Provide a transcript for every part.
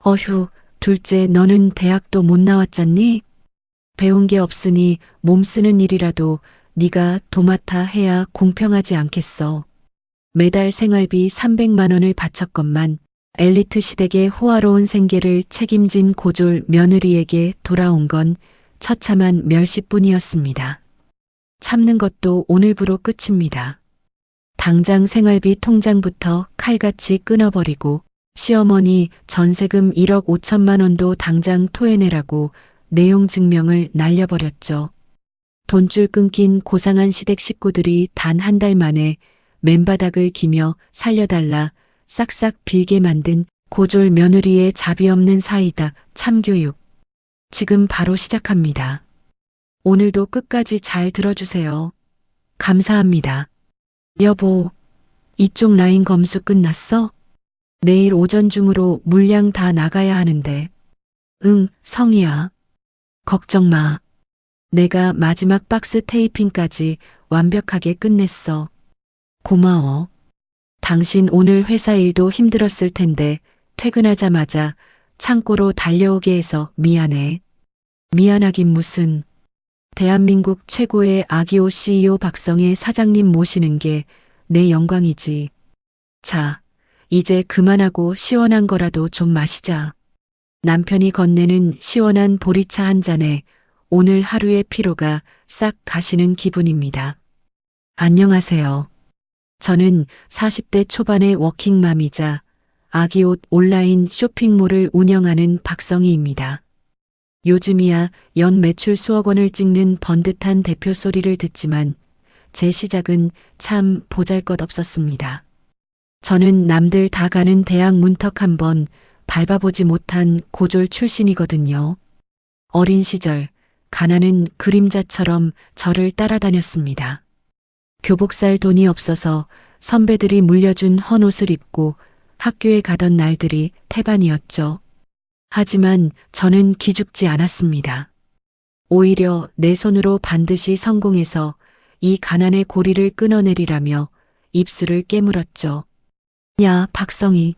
어휴, 둘째 너는 대학도 못 나왔잖니? 배운 게 없으니 몸 쓰는 일이라도 네가 도맡아 해야 공평하지 않겠어. 매달 생활비 300만 원을 바쳤건만 엘리트 시댁의 호화로운 생계를 책임진 고졸 며느리에게 돌아온 건 처참한 멸시뿐이었습니다. 참는 것도 오늘부로 끝입니다. 당장 생활비 통장부터 칼같이 끊어버리고 시어머니 전세금 1억 5천만 원도 당장 토해내라고 내용 증명을 날려버렸죠. 돈줄 끊긴 고상한 시댁 식구들이 단 한 달 만에 맨바닥을 기며 살려달라 싹싹 빌게 만든 고졸 며느리의 자비 없는 사이다 참교육. 지금 바로 시작합니다. 오늘도 끝까지 잘 들어주세요. 감사합니다. 여보, 이쪽 라인 검수 끝났어? 내일 오전 중으로 물량 다 나가야 하는데. 응, 성희야. 걱정 마. 내가 마지막 박스 테이핑까지 완벽하게 끝냈어. 고마워. 당신 오늘 회사 일도 힘들었을 텐데 퇴근하자마자 창고로 달려오게 해서 미안해. 미안하긴 무슨. 대한민국 최고의 아기오 CEO 박성애 사장님 모시는 게 내 영광이지. 자, 이제 그만하고 시원한 거라도 좀 마시자. 남편이 건네는 시원한 보리차 한 잔에 오늘 하루의 피로가 싹 가시는 기분입니다. 안녕하세요. 저는 40대 초반의 워킹맘이자 아기옷 온라인 쇼핑몰을 운영하는 박성희입니다. 요즘이야 연 매출 수억 원을 찍는 번듯한 대표 소리를 듣지만 제 시작은 참 보잘것없었습니다. 저는 남들 다 가는 대학 문턱 한번 밟아보지 못한 고졸 출신이거든요. 어린 시절 가난은 그림자처럼 저를 따라다녔습니다. 교복 살 돈이 없어서 선배들이 물려준 헌옷을 입고 학교에 가던 날들이 태반이었죠. 하지만 저는 기죽지 않았습니다. 오히려 내 손으로 반드시 성공해서 이 가난의 고리를 끊어내리라며 입술을 깨물었죠. 야, 박성희.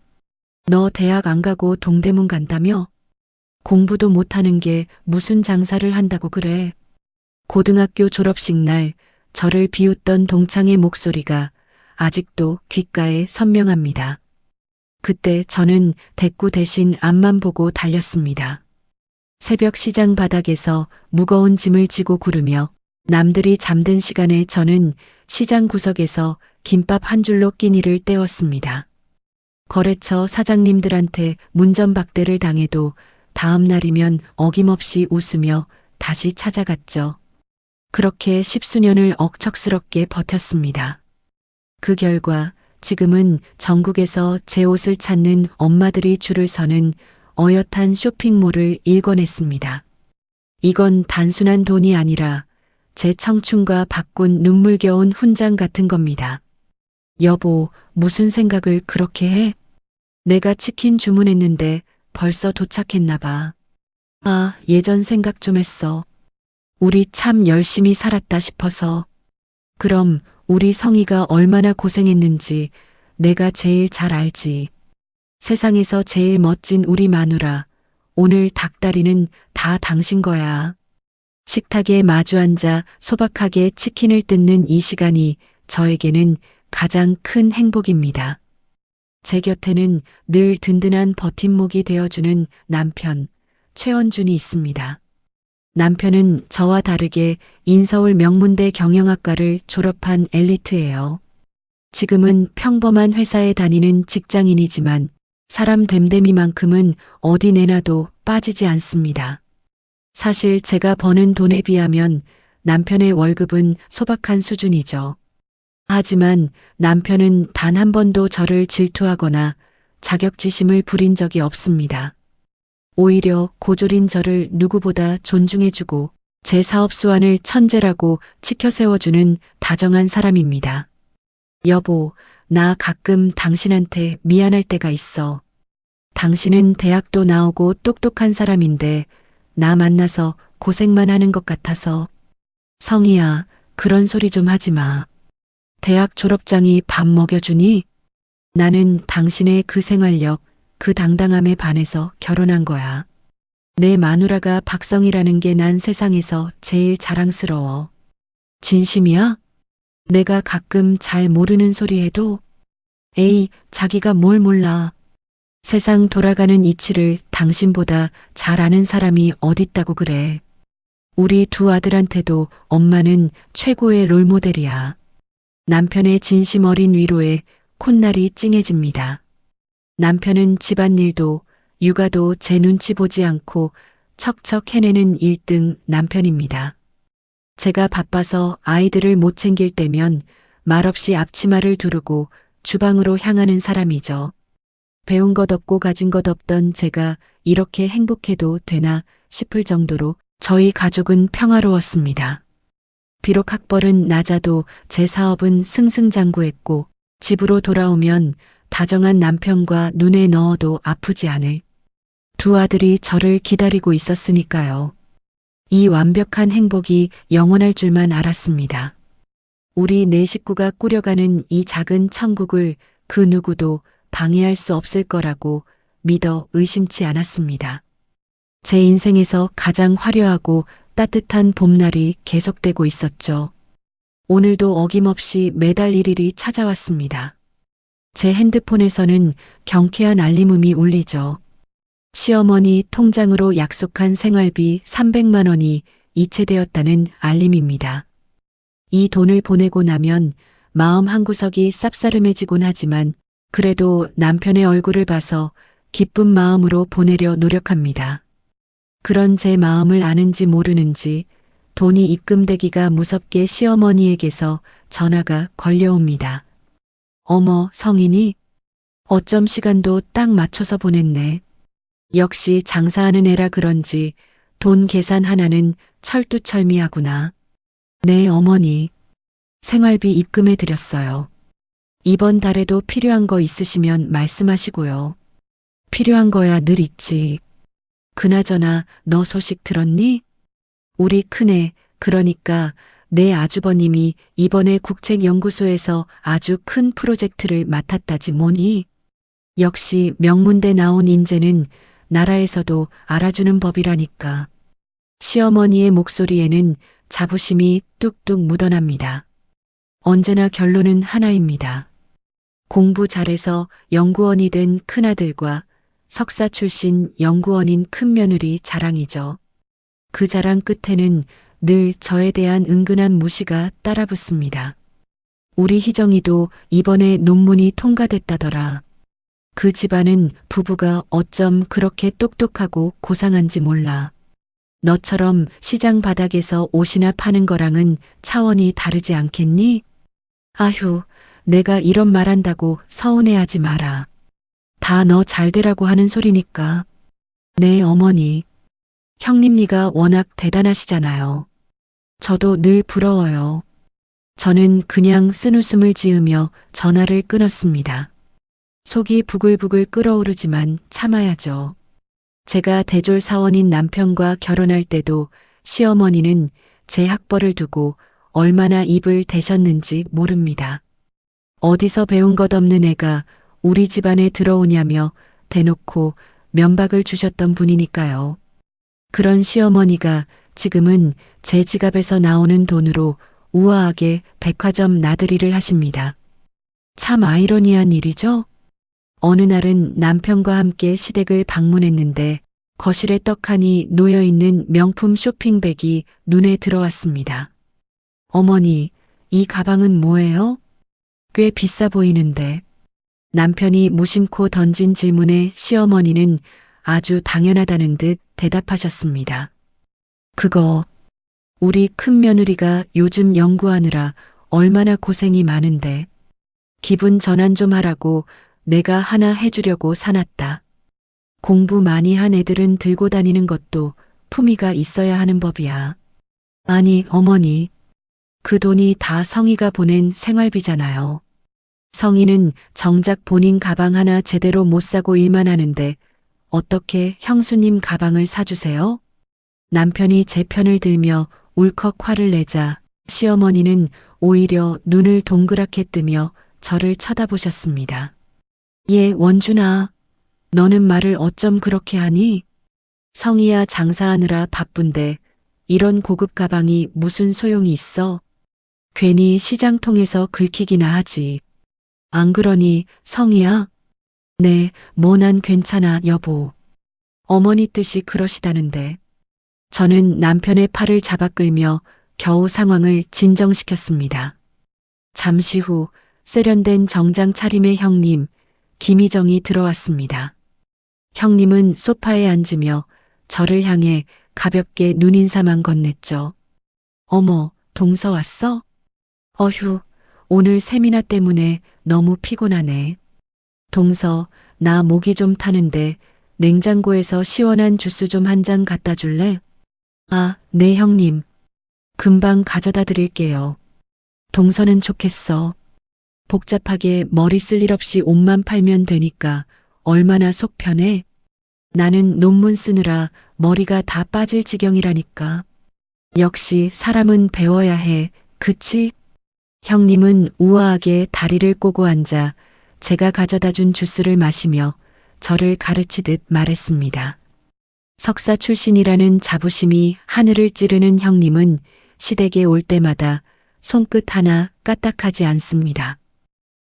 너 대학 안 가고 동대문 간다며? 공부도 못하는 게 무슨 장사를 한다고 그래. 고등학교 졸업식 날 저를 비웃던 동창의 목소리가 아직도 귓가에 선명합니다. 그때 저는 대꾸 대신 앞만 보고 달렸습니다. 새벽 시장 바닥에서 무거운 짐을 지고 구르며 남들이 잠든 시간에 저는 시장 구석에서 김밥 한 줄로 끼니를 때웠습니다. 거래처 사장님들한테 문전박대를 당해도 다음 날이면 어김없이 웃으며 다시 찾아갔죠. 그렇게 10수년을 억척스럽게 버텼습니다. 그 결과 지금은 전국에서 제 옷을 찾는 엄마들이 줄을 서는 어엿한 쇼핑몰을 일궈냈습니다. 이건 단순한 돈이 아니라 제 청춘과 바꾼 눈물겨운 훈장 같은 겁니다. 여보, 무슨 생각을 그렇게 해? 내가 치킨 주문했는데 벌써 도착했나 봐. 아, 예전 생각 좀 했어. 우리 참 열심히 살았다 싶어서. 그럼 우리 성희가 얼마나 고생했는지 내가 제일 잘 알지. 세상에서 제일 멋진 우리 마누라. 오늘 닭다리는 다 당신 거야. 식탁에 마주 앉아 소박하게 치킨을 뜯는 이 시간이 저에게는 가장 큰 행복입니다. 제 곁에는 늘 든든한 버팀목이 되어주는 남편, 최원준이 있습니다. 남편은 저와 다르게 인서울 명문대 경영학과를 졸업한 엘리트예요. 지금은 평범한 회사에 다니는 직장인이지만 사람 됨됨이만큼은 어디 내놔도 빠지지 않습니다. 사실 제가 버는 돈에 비하면 남편의 월급은 소박한 수준이죠. 하지만 남편은 단 한 번도 저를 질투하거나 자격지심을 부린 적이 없습니다. 오히려 고졸인 저를 누구보다 존중해주고 제 사업 수완을 천재라고 치켜세워주는 다정한 사람입니다. 여보, 나 가끔 당신한테 미안할 때가 있어. 당신은 대학도 나오고 똑똑한 사람인데 나 만나서 고생만 하는 것 같아서. 성희야, 그런 소리 좀 하지 마. 대학 졸업장이 밥 먹여주니? 나는 당신의 그 생활력, 그 당당함에 반해서 결혼한 거야. 내 마누라가 박성이라는 게 난 세상에서 제일 자랑스러워. 진심이야? 내가 가끔 잘 모르는 소리 해도 에이, 자기가 뭘 몰라. 세상 돌아가는 이치를 당신보다 잘 아는 사람이 어딨다고 그래. 우리 두 아들한테도 엄마는 최고의 롤모델이야. 남편의 진심 어린 위로에 콧날이 찡해집니다. 남편은 집안일도 육아도 제 눈치 보지 않고 척척 해내는 1등 남편입니다. 제가 바빠서 아이들을 못 챙길 때면 말없이 앞치마를 두르고 주방으로 향하는 사람이죠. 배운 것 없고 가진 것 없던 제가 이렇게 행복해도 되나 싶을 정도로 저희 가족은 평화로웠습니다. 비록 학벌은 낮아도 제 사업은 승승장구했고 집으로 돌아오면 다정한 남편과 눈에 넣어도 아프지 않을 두 아들이 저를 기다리고 있었으니까요. 이 완벽한 행복이 영원할 줄만 알았습니다. 우리 네 식구가 꾸려가는 이 작은 천국을 그 누구도 방해할 수 없을 거라고 믿어 의심치 않았습니다. 제 인생에서 가장 화려하고 따뜻한 봄날이 계속되고 있었죠. 오늘도 어김없이 매달 1일이 찾아왔습니다. 제 핸드폰에서는 경쾌한 알림음이 울리죠. 시어머니 통장으로 약속한 생활비 300만 원이 이체되었다는 알림입니다. 이 돈을 보내고 나면 마음 한구석이 쌉싸름해지곤 하지만 그래도 남편의 얼굴을 봐서 기쁜 마음으로 보내려 노력합니다. 그런 제 마음을 아는지 모르는지 돈이 입금되기가 무섭게 시어머니에게서 전화가 걸려옵니다. 어머, 성인이? 어쩜 시간도 딱 맞춰서 보냈네. 역시 장사하는 애라 그런지 돈 계산 하나는 철두철미하구나. 네, 어머니. 생활비 입금해 드렸어요. 이번 달에도 필요한 거 있으시면 말씀하시고요. 필요한 거야 늘 있지. 그나저나 너 소식 들었니? 우리 큰애, 그러니까 내 아주버님이 이번에 국책연구소에서 아주 큰 프로젝트를 맡았다지 뭐니? 역시 명문대 나온 인재는 나라에서도 알아주는 법이라니까. 시어머니의 목소리에는 자부심이 뚝뚝 묻어납니다. 언제나 결론은 하나입니다. 공부 잘해서 연구원이 된 큰아들과 석사 출신 연구원인 큰며느리 자랑이죠. 그 자랑 끝에는 늘 저에 대한 은근한 무시가 따라붙습니다. 우리 희정이도 이번에 논문이 통과됐다더라. 그 집안은 부부가 어쩜 그렇게 똑똑하고 고상한지 몰라. 너처럼 시장 바닥에서 옷이나 파는 거랑은 차원이 다르지 않겠니? 아휴, 내가 이런 말 한다고 서운해하지 마라. 다 너 잘되라고 하는 소리니까. 네, 어머니. 형님니가 워낙 대단하시잖아요. 저도 늘 부러워요. 저는 그냥 쓴웃음을 지으며 전화를 끊었습니다. 속이 부글부글 끓어오르지만 참아야죠. 제가 대졸 사원인 남편과 결혼할 때도 시어머니는 제 학벌을 두고 얼마나 입을 대셨는지 모릅니다. 어디서 배운 것 없는 애가 우리 집안에 들어오냐며 대놓고 면박을 주셨던 분이니까요. 그런 시어머니가 지금은 제 지갑에서 나오는 돈으로 우아하게 백화점 나들이를 하십니다. 참 아이러니한 일이죠? 어느 날은 남편과 함께 시댁을 방문했는데 거실에 떡하니 놓여있는 명품 쇼핑백이 눈에 들어왔습니다. 어머니, 이 가방은 뭐예요? 꽤 비싸 보이는데. 남편이 무심코 던진 질문에 시어머니는 아주 당연하다는 듯 대답하셨습니다. 그거 우리 큰며느리가 요즘 연구하느라 얼마나 고생이 많은데 기분 전환 좀 하라고 내가 하나 해주려고 사놨다. 공부 많이 한 애들은 들고 다니는 것도 품위가 있어야 하는 법이야. 아니, 어머니. 그 돈이 다 성희가 보낸 생활비잖아요. 성희는 정작 본인 가방 하나 제대로 못 사고 일만 하는데 어떻게 형수님 가방을 사주세요? 남편이 제 편을 들며 울컥 화를 내자 시어머니는 오히려 눈을 동그랗게 뜨며 저를 쳐다보셨습니다. 예, 원준아. 너는 말을 어쩜 그렇게 하니? 성희야 장사하느라 바쁜데 이런 고급 가방이 무슨 소용이 있어? 괜히 시장통에서 긁히기나 하지. 안 그러니 성희야? 네, 뭐 난 괜찮아 여보. 어머니 뜻이 그러시다는데. 저는 남편의 팔을 잡아 끌며 겨우 상황을 진정시켰습니다. 잠시 후 세련된 정장 차림의 형님, 김희정이 들어왔습니다. 형님은 소파에 앉으며 저를 향해 가볍게 눈인사만 건넸죠. 어머, 동서 왔어? 어휴, 오늘 세미나 때문에 너무 피곤하네. 동서, 나 목이 좀 타는데 냉장고에서 시원한 주스 좀 한 잔 갖다 줄래? 아, 네 형님. 금방 가져다 드릴게요. 동서는 좋겠어. 복잡하게 머리 쓸 일 없이 옷만 팔면 되니까 얼마나 속 편해? 나는 논문 쓰느라 머리가 다 빠질 지경이라니까. 역시 사람은 배워야 해. 그치? 형님은 우아하게 다리를 꼬고 앉아 제가 가져다 준 주스를 마시며 저를 가르치듯 말했습니다. 석사 출신이라는 자부심이 하늘을 찌르는 형님은 시댁에 올 때마다 손끝 하나 까딱하지 않습니다.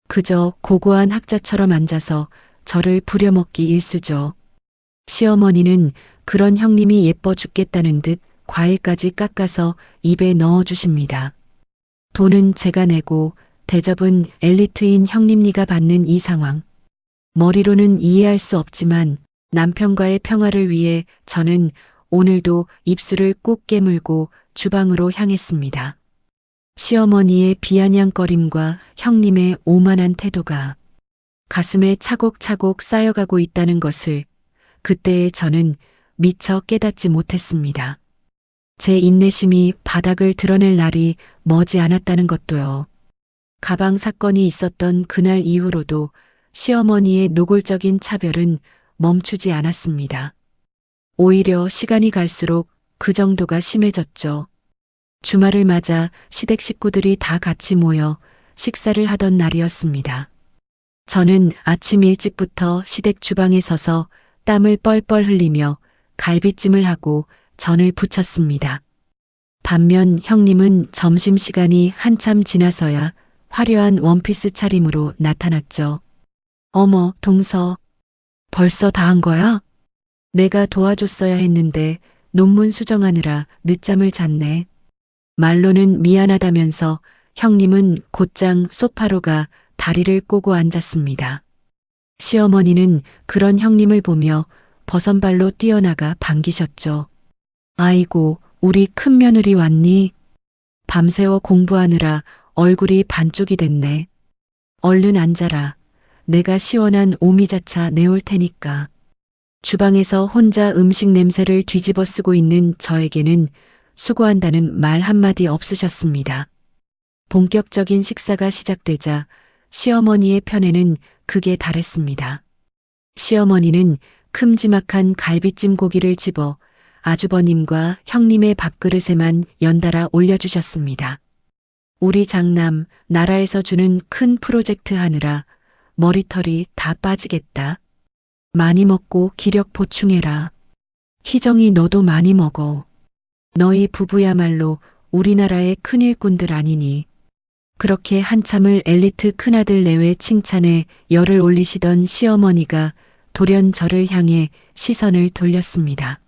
그저 고고한 학자처럼 앉아서 저를 부려먹기 일쑤죠. 시어머니는 그런 형님이 예뻐 죽겠다는 듯 과일까지 깎아서 입에 넣어주십니다. 돈은 제가 내고 대접은 엘리트인 형님니가 받는 이 상황. 머리로는 이해할 수 없지만 남편과의 평화를 위해 저는 오늘도 입술을 꾹 깨물고 주방으로 향했습니다. 시어머니의 비아냥거림과 형님의 오만한 태도가 가슴에 차곡차곡 쌓여가고 있다는 것을 그때의 저는 미처 깨닫지 못했습니다. 제 인내심이 바닥을 드러낼 날이 머지 않았다는 것도요. 가방 사건이 있었던 그날 이후로도 시어머니의 노골적인 차별은 멈추지 않았습니다. 오히려 시간이 갈수록 그 정도가 심해졌죠. 주말을 맞아 시댁 식구들이 다 같이 모여 식사를 하던 날이었습니다. 저는 아침 일찍부터 시댁 주방에 서서 땀을 뻘뻘 흘리며 갈비찜을 하고 전을 부쳤습니다. 반면 형님은 점심시간이 한참 지나서야 화려한 원피스 차림으로 나타났죠. 어머, 동서. 벌써 다 한 거야? 내가 도와줬어야 했는데 논문 수정하느라 늦잠을 잤네. 말로는 미안하다면서 형님은 곧장 소파로 가 다리를 꼬고 앉았습니다. 시어머니는 그런 형님을 보며 버선발로 뛰어나가 반기셨죠. 아이고, 우리 큰 며느리 왔니? 밤새워 공부하느라 얼굴이 반쪽이 됐네. 얼른 앉아라. 내가 시원한 오미자차 내올 테니까. 주방에서 혼자 음식 냄새를 뒤집어 쓰고 있는 저에게는 수고한다는 말 한마디 없으셨습니다. 본격적인 식사가 시작되자 시어머니의 편에는 극에 달했습니다. 시어머니는 큼지막한 갈비찜 고기를 집어 아주버님과 형님의 밥그릇에만 연달아 올려주셨습니다. 우리 장남 나라에서 주는 큰 프로젝트 하느라 머리털이 다 빠지겠다. 많이 먹고 기력 보충해라. 희정이 너도 많이 먹어. 너희 부부야말로 우리나라의 큰 일꾼들 아니니. 그렇게 한참을 엘리트 큰아들 내외 칭찬에 열을 올리시던 시어머니가 돌연 저를 향해 시선을 돌렸습니다.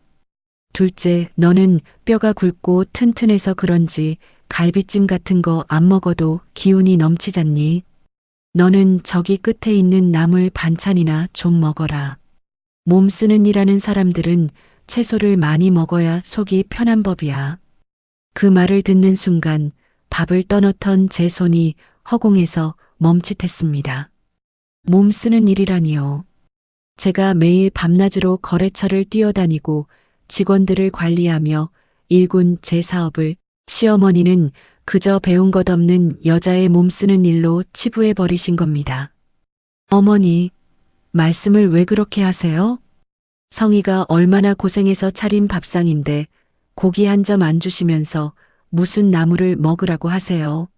둘째, 너는 뼈가 굵고 튼튼해서 그런지 갈비찜 같은 거 안 먹어도 기운이 넘치잖니. 너는 저기 끝에 있는 나물 반찬이나 좀 먹어라. 몸 쓰는 일하는 사람들은 채소를 많이 먹어야 속이 편한 법이야. 그 말을 듣는 순간 밥을 떠넣던 제 손이 허공에서 멈칫했습니다. 몸 쓰는 일이라니요. 제가 매일 밤낮으로 거래처를 뛰어다니고 직원들을 관리하며 일군 제 사업을 시어머니는 그저 배운 것 없는 여자의 몸 쓰는 일로 치부해 버리신 겁니다. 어머니, 말씀을 왜 그렇게 하세요? 성희가 얼마나 고생해서 차린 밥상인데 고기 한 점 안 주시면서 무슨 나물을 먹으라고 하세요.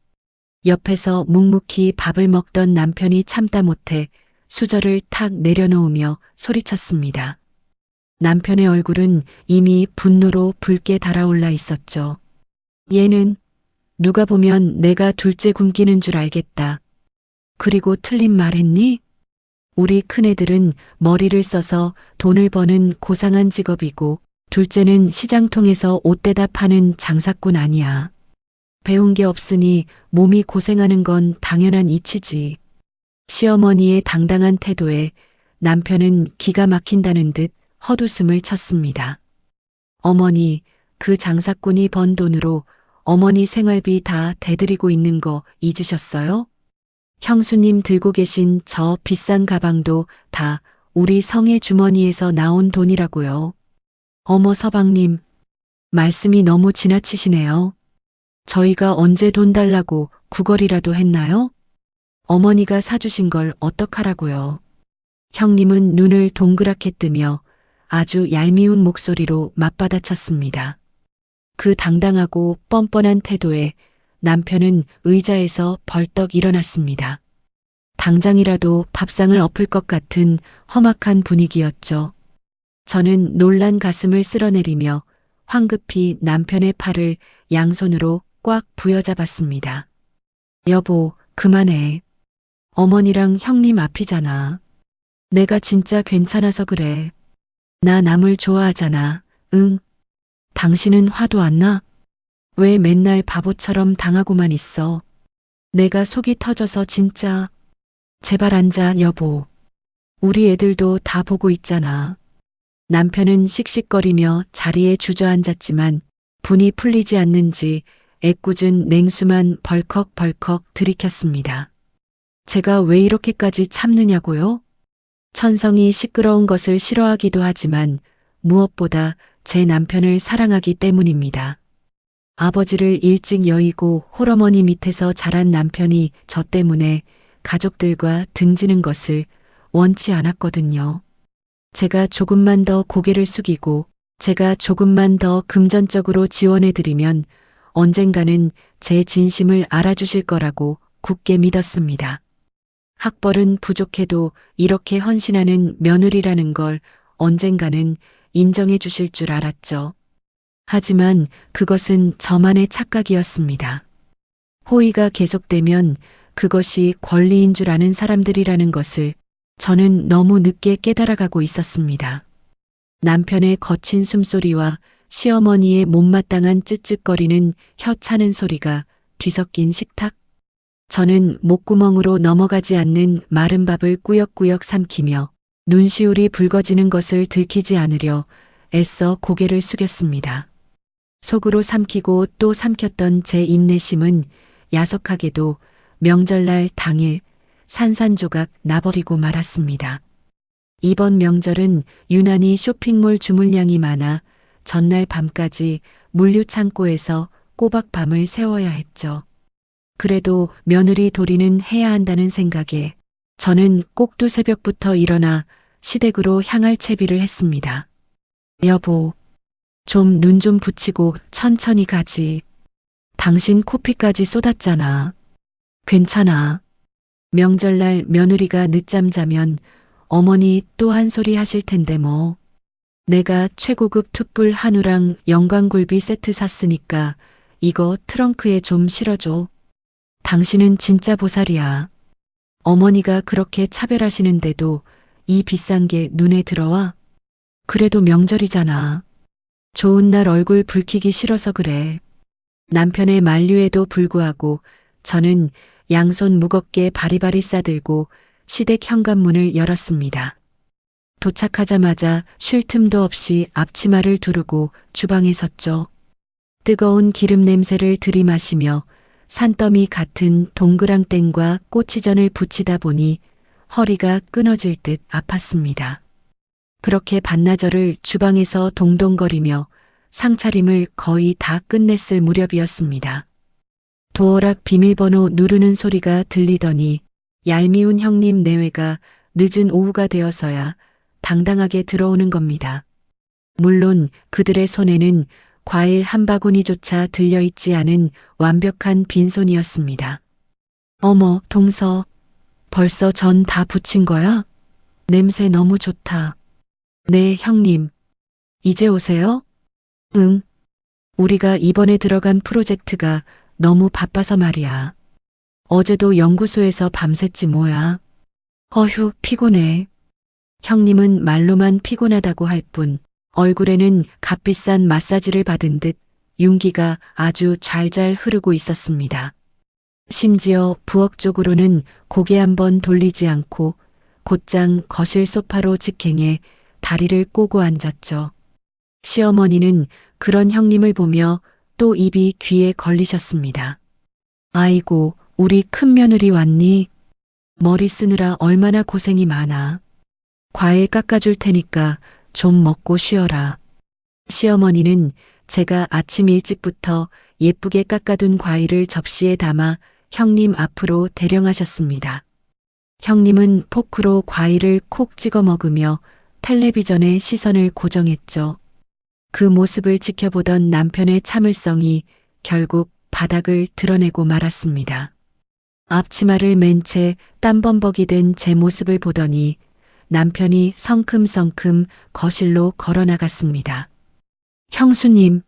옆에서 묵묵히 밥을 먹던 남편이 참다 못해 수저를 탁 내려놓으며 소리쳤습니다. 남편의 얼굴은 이미 분노로 붉게 달아올라 있었죠. 얘는 누가 보면 내가 둘째 굶기는 줄 알겠다. 그리고 틀린 말 했니? 우리 큰애들은 머리를 써서 돈을 버는 고상한 직업이고 둘째는 시장통에서 옷대다 파는 장사꾼 아니야. 배운 게 없으니 몸이 고생하는 건 당연한 이치지. 시어머니의 당당한 태도에 남편은 기가 막힌다는 듯 헛웃음을 쳤습니다. 어머니, 그 장사꾼이 번 돈으로 어머니 생활비 다 대드리고 있는 거 잊으셨어요? 형수님 들고 계신 저 비싼 가방도 다 우리 성의 주머니에서 나온 돈이라고요. 어머 서방님, 말씀이 너무 지나치시네요. 저희가 언제 돈 달라고 구걸이라도 했나요? 어머니가 사주신 걸 어떡하라고요. 형님은 눈을 동그랗게 뜨며 아주 얄미운 목소리로 맞받아쳤습니다. 그 당당하고 뻔뻔한 태도에 남편은 의자에서 벌떡 일어났습니다. 당장이라도 밥상을 엎을 것 같은 험악한 분위기였죠. 저는 놀란 가슴을 쓸어내리며 황급히 남편의 팔을 양손으로 꽉 부여잡았습니다. 여보, 그만해. 어머니랑 형님 앞이잖아. 내가 진짜 괜찮아서 그래. 나 남을 좋아하잖아. 응. 당신은 화도 안 나? 왜 맨날 바보처럼 당하고만 있어? 내가 속이 터져서 진짜. 제발 앉아, 여보. 우리 애들도 다 보고 있잖아. 남편은 씩씩거리며 자리에 주저앉았지만 분이 풀리지 않는지 애꿎은 냉수만 벌컥벌컥 들이켰습니다. 제가 왜 이렇게까지 참느냐고요? 천성이 시끄러운 것을 싫어하기도 하지만 무엇보다 제 남편을 사랑하기 때문입니다. 아버지를 일찍 여의고 홀어머니 밑에서 자란 남편이 저 때문에 가족들과 등지는 것을 원치 않았거든요. 제가 조금만 더 고개를 숙이고 제가 조금만 더 금전적으로 지원해드리면 언젠가는 제 진심을 알아주실 거라고 굳게 믿었습니다. 학벌은 부족해도 이렇게 헌신하는 며느리라는 걸 언젠가는 인정해 주실 줄 알았죠. 하지만 그것은 저만의 착각이었습니다. 호의가 계속되면 그것이 권리인 줄 아는 사람들이라는 것을 저는 너무 늦게 깨달아가고 있었습니다. 남편의 거친 숨소리와 시어머니의 못마땅한 쯧쯧거리는 혀 차는 소리가 뒤섞인 식탁. 저는 목구멍으로 넘어가지 않는 마른 밥을 꾸역꾸역 삼키며 눈시울이 붉어지는 것을 들키지 않으려 애써 고개를 숙였습니다. 속으로 삼키고 또 삼켰던 제 인내심은 야속하게도 명절날 당일 산산조각 나버리고 말았습니다. 이번 명절은 유난히 쇼핑몰 주문량이 많아 전날 밤까지 물류창고에서 꼬박 밤을 새워야 했죠. 그래도 며느리 도리는 해야 한다는 생각에 저는 꼭두 새벽부터 일어나 시댁으로 향할 채비를 했습니다. 여보, 좀 눈 좀 붙이고 천천히 가지. 당신 코피까지 쏟았잖아. 괜찮아. 명절날 며느리가 늦잠 자면 어머니 또 한 소리 하실 텐데 뭐. 내가 최고급 툭불 한우랑 영광굴비 세트 샀으니까 이거 트렁크에 좀 실어줘. 당신은 진짜 보살이야. 어머니가 그렇게 차별하시는데도 이 비싼 게 눈에 들어와? 그래도 명절이잖아. 좋은 날 얼굴 붉히기 싫어서 그래. 남편의 만류에도 불구하고 저는 양손 무겁게 바리바리 싸들고 시댁 현관문을 열었습니다. 도착하자마자 쉴 틈도 없이 앞치마를 두르고 주방에 섰죠. 뜨거운 기름 냄새를 들이마시며 산더미 같은 동그랑땡과 꼬치전을 부치다 보니 허리가 끊어질 듯 아팠습니다. 그렇게 반나절을 주방에서 동동거리며 상차림을 거의 다 끝냈을 무렵이었습니다. 도어락 비밀번호 누르는 소리가 들리더니 얄미운 형님 내외가 늦은 오후가 되어서야 당당하게 들어오는 겁니다. 물론 그들의 손에는 과일 한 바구니조차 들려있지 않은 완벽한 빈손이었습니다. 어머, 동서. 벌써 전 다 부친 거야? 냄새 너무 좋다. 네, 형님. 이제 오세요? 응. 우리가 이번에 들어간 프로젝트가 너무 바빠서 말이야. 어제도 연구소에서 밤샜지 뭐야. 어휴, 피곤해. 형님은 말로만 피곤하다고 할 뿐, 얼굴에는 값비싼 마사지를 받은 듯 윤기가 아주 잘잘 흐르고 있었습니다. 심지어 부엌 쪽으로는 고개 한번 돌리지 않고 곧장 거실 소파로 직행해 다리를 꼬고 앉았죠. 시어머니는 그런 형님을 보며 또 입이 귀에 걸리셨습니다. 아이고, 우리 큰며느리 왔니? 머리 쓰느라 얼마나 고생이 많아. 과일 깎아줄 테니까 좀 먹고 쉬어라. 시어머니는 제가 아침 일찍부터 예쁘게 깎아둔 과일을 접시에 담아 형님 앞으로 대령하셨습니다. 형님은 포크로 과일을 콕 찍어 먹으며 텔레비전에 시선을 고정했죠. 그 모습을 지켜보던 남편의 참을성이 결국 바닥을 드러내고 말았습니다. 앞치마를 맨 채 땀범벅이 된 제 모습을 보더니 남편이 성큼성큼 거실로 걸어 나갔습니다. 형수님,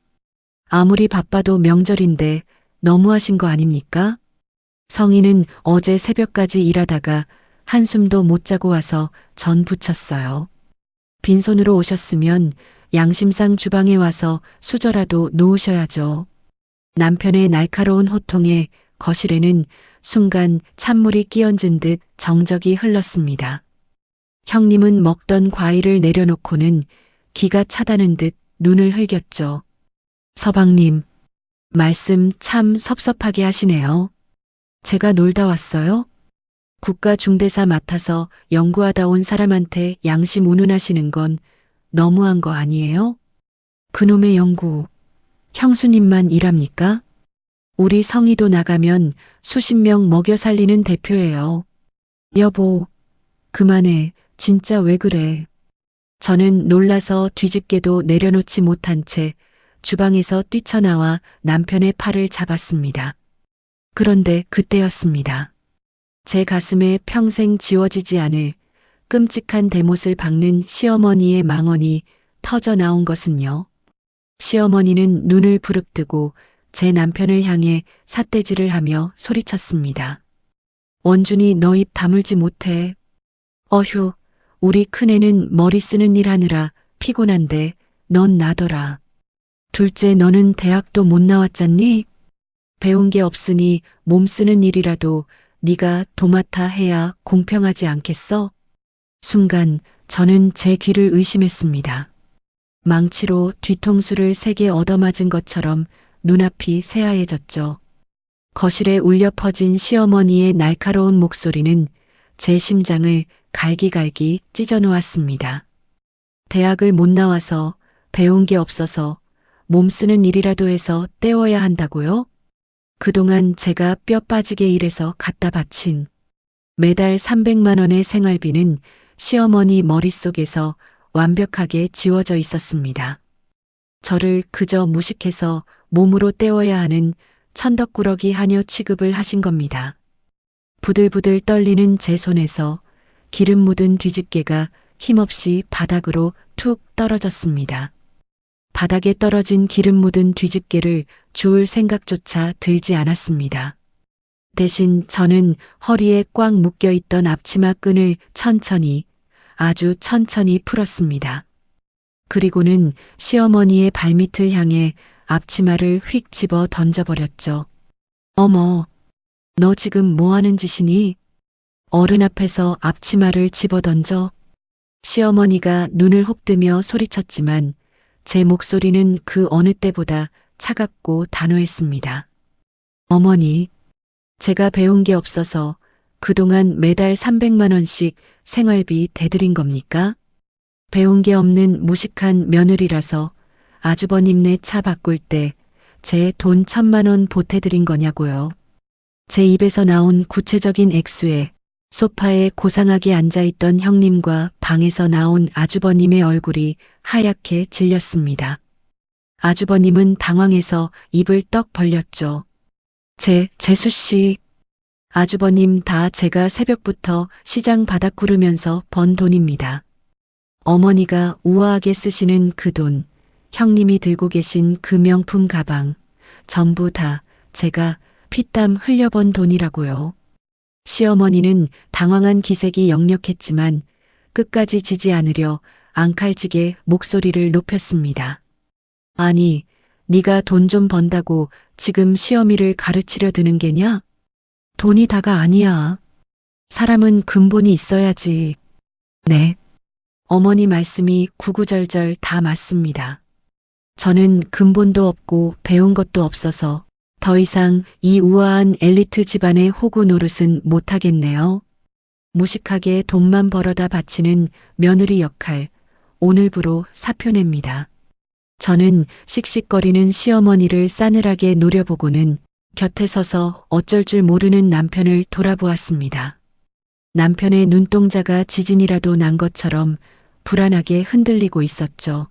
아무리 바빠도 명절인데 너무하신 거 아닙니까? 성희는 어제 새벽까지 일하다가 한숨도 못 자고 와서 전 부쳤어요. 빈손으로 오셨으면 양심상 주방에 와서 수저라도 놓으셔야죠. 남편의 날카로운 호통에 거실에는 순간 찬물이 끼얹은 듯 정적이 흘렀습니다. 형님은 먹던 과일을 내려놓고는 기가 차다는 듯 눈을 흘겼죠. 서방님, 말씀 참 섭섭하게 하시네요. 제가 놀다 왔어요? 국가중대사 맡아서 연구하다 온 사람한테 양심 운운하시는 건 너무한 거 아니에요? 그놈의 연구, 형수님만 일합니까? 우리 성희도 나가면 수십 명 먹여 살리는 대표예요. 여보, 그만해. 진짜 왜 그래? 저는 놀라서 뒤집개도 내려놓지 못한 채 주방에서 뛰쳐나와 남편의 팔을 잡았습니다. 그런데 그때였습니다. 제 가슴에 평생 지워지지 않을 끔찍한 대못을 박는 시어머니의 망언이 터져 나온 것은요. 시어머니는 눈을 부릅뜨고 제 남편을 향해 삿대질을 하며 소리쳤습니다. 원준이 너 입 다물지 못해. 어휴, 우리 큰애는 머리 쓰는 일 하느라 피곤한데 넌 나더라. 둘째 너는 대학도 못 나왔잖니? 배운 게 없으니 몸 쓰는 일이라도 네가 도맡아 해야 공평하지 않겠어? 순간 저는 제 귀를 의심했습니다. 망치로 뒤통수를 세게 얻어맞은 것처럼 눈앞이 새하얘졌죠. 거실에 울려 퍼진 시어머니의 날카로운 목소리는 제 심장을 갈기갈기 찢어놓았습니다. 대학을 못 나와서 배운 게 없어서 몸 쓰는 일이라도 해서 때워야 한다고요? 그동안 제가 뼈 빠지게 일해서 갖다 바친 매달 300만 원의 생활비는 시어머니 머릿속에서 완벽하게 지워져 있었습니다. 저를 그저 무식해서 몸으로 때워야 하는 천덕꾸러기 하녀 취급을 하신 겁니다. 부들부들 떨리는 제 손에서 기름 묻은 뒤집개가 힘없이 바닥으로 툭 떨어졌습니다. 바닥에 떨어진 기름 묻은 뒤집개를 주울 생각조차 들지 않았습니다. 대신 저는 허리에 꽉 묶여있던 앞치마 끈을 천천히, 아주 천천히 풀었습니다. 그리고는 시어머니의 발밑을 향해 앞치마를 휙 집어 던져버렸죠. 어머, 너 지금 뭐 하는 짓이니? 어른 앞에서 앞치마를 집어 던져? 시어머니가 눈을 혹뜨며 소리쳤지만 제 목소리는 그 어느 때보다 차갑고 단호했습니다. 어머니, 제가 배운 게 없어서 그동안 매달 300만 원씩 생활비 대드린 겁니까? 배운 게 없는 무식한 며느리라서 아주버님네 차 바꿀 때 제 돈 1,000만 원 보태드린 거냐고요. 제 입에서 나온 구체적인 액수에 소파에 고상하게 앉아있던 형님과 방에서 나온 아주버님의 얼굴이 하얗게 질렸습니다. 아주버님은 당황해서 입을 떡 벌렸죠. 재수 씨, 아주버님 다 제가 새벽부터 시장 바닥 구르면서 번 돈입니다. 어머니가 우아하게 쓰시는 그 돈, 형님이 들고 계신 그 명품 가방, 전부 다 제가 피땀 흘려번 돈이라고요. 시어머니는 당황한 기색이 역력했지만 끝까지 지지 않으려 앙칼지게 목소리를 높였습니다. 아니, 네가 돈 좀 번다고 지금 시어미를 가르치려 드는 게냐? 돈이 다가 아니야. 사람은 근본이 있어야지. 네. 어머니 말씀이 구구절절 다 맞습니다. 저는 근본도 없고 배운 것도 없어서 더 이상 이 우아한 엘리트 집안의 호구 노릇은 못하겠네요. 무식하게 돈만 벌어다 바치는 며느리 역할, 오늘부로 사표 냅니다. 저는 씩씩거리는 시어머니를 싸늘하게 노려보고는 곁에 서서 어쩔 줄 모르는 남편을 돌아보았습니다. 남편의 눈동자가 지진이라도 난 것처럼 불안하게 흔들리고 있었죠.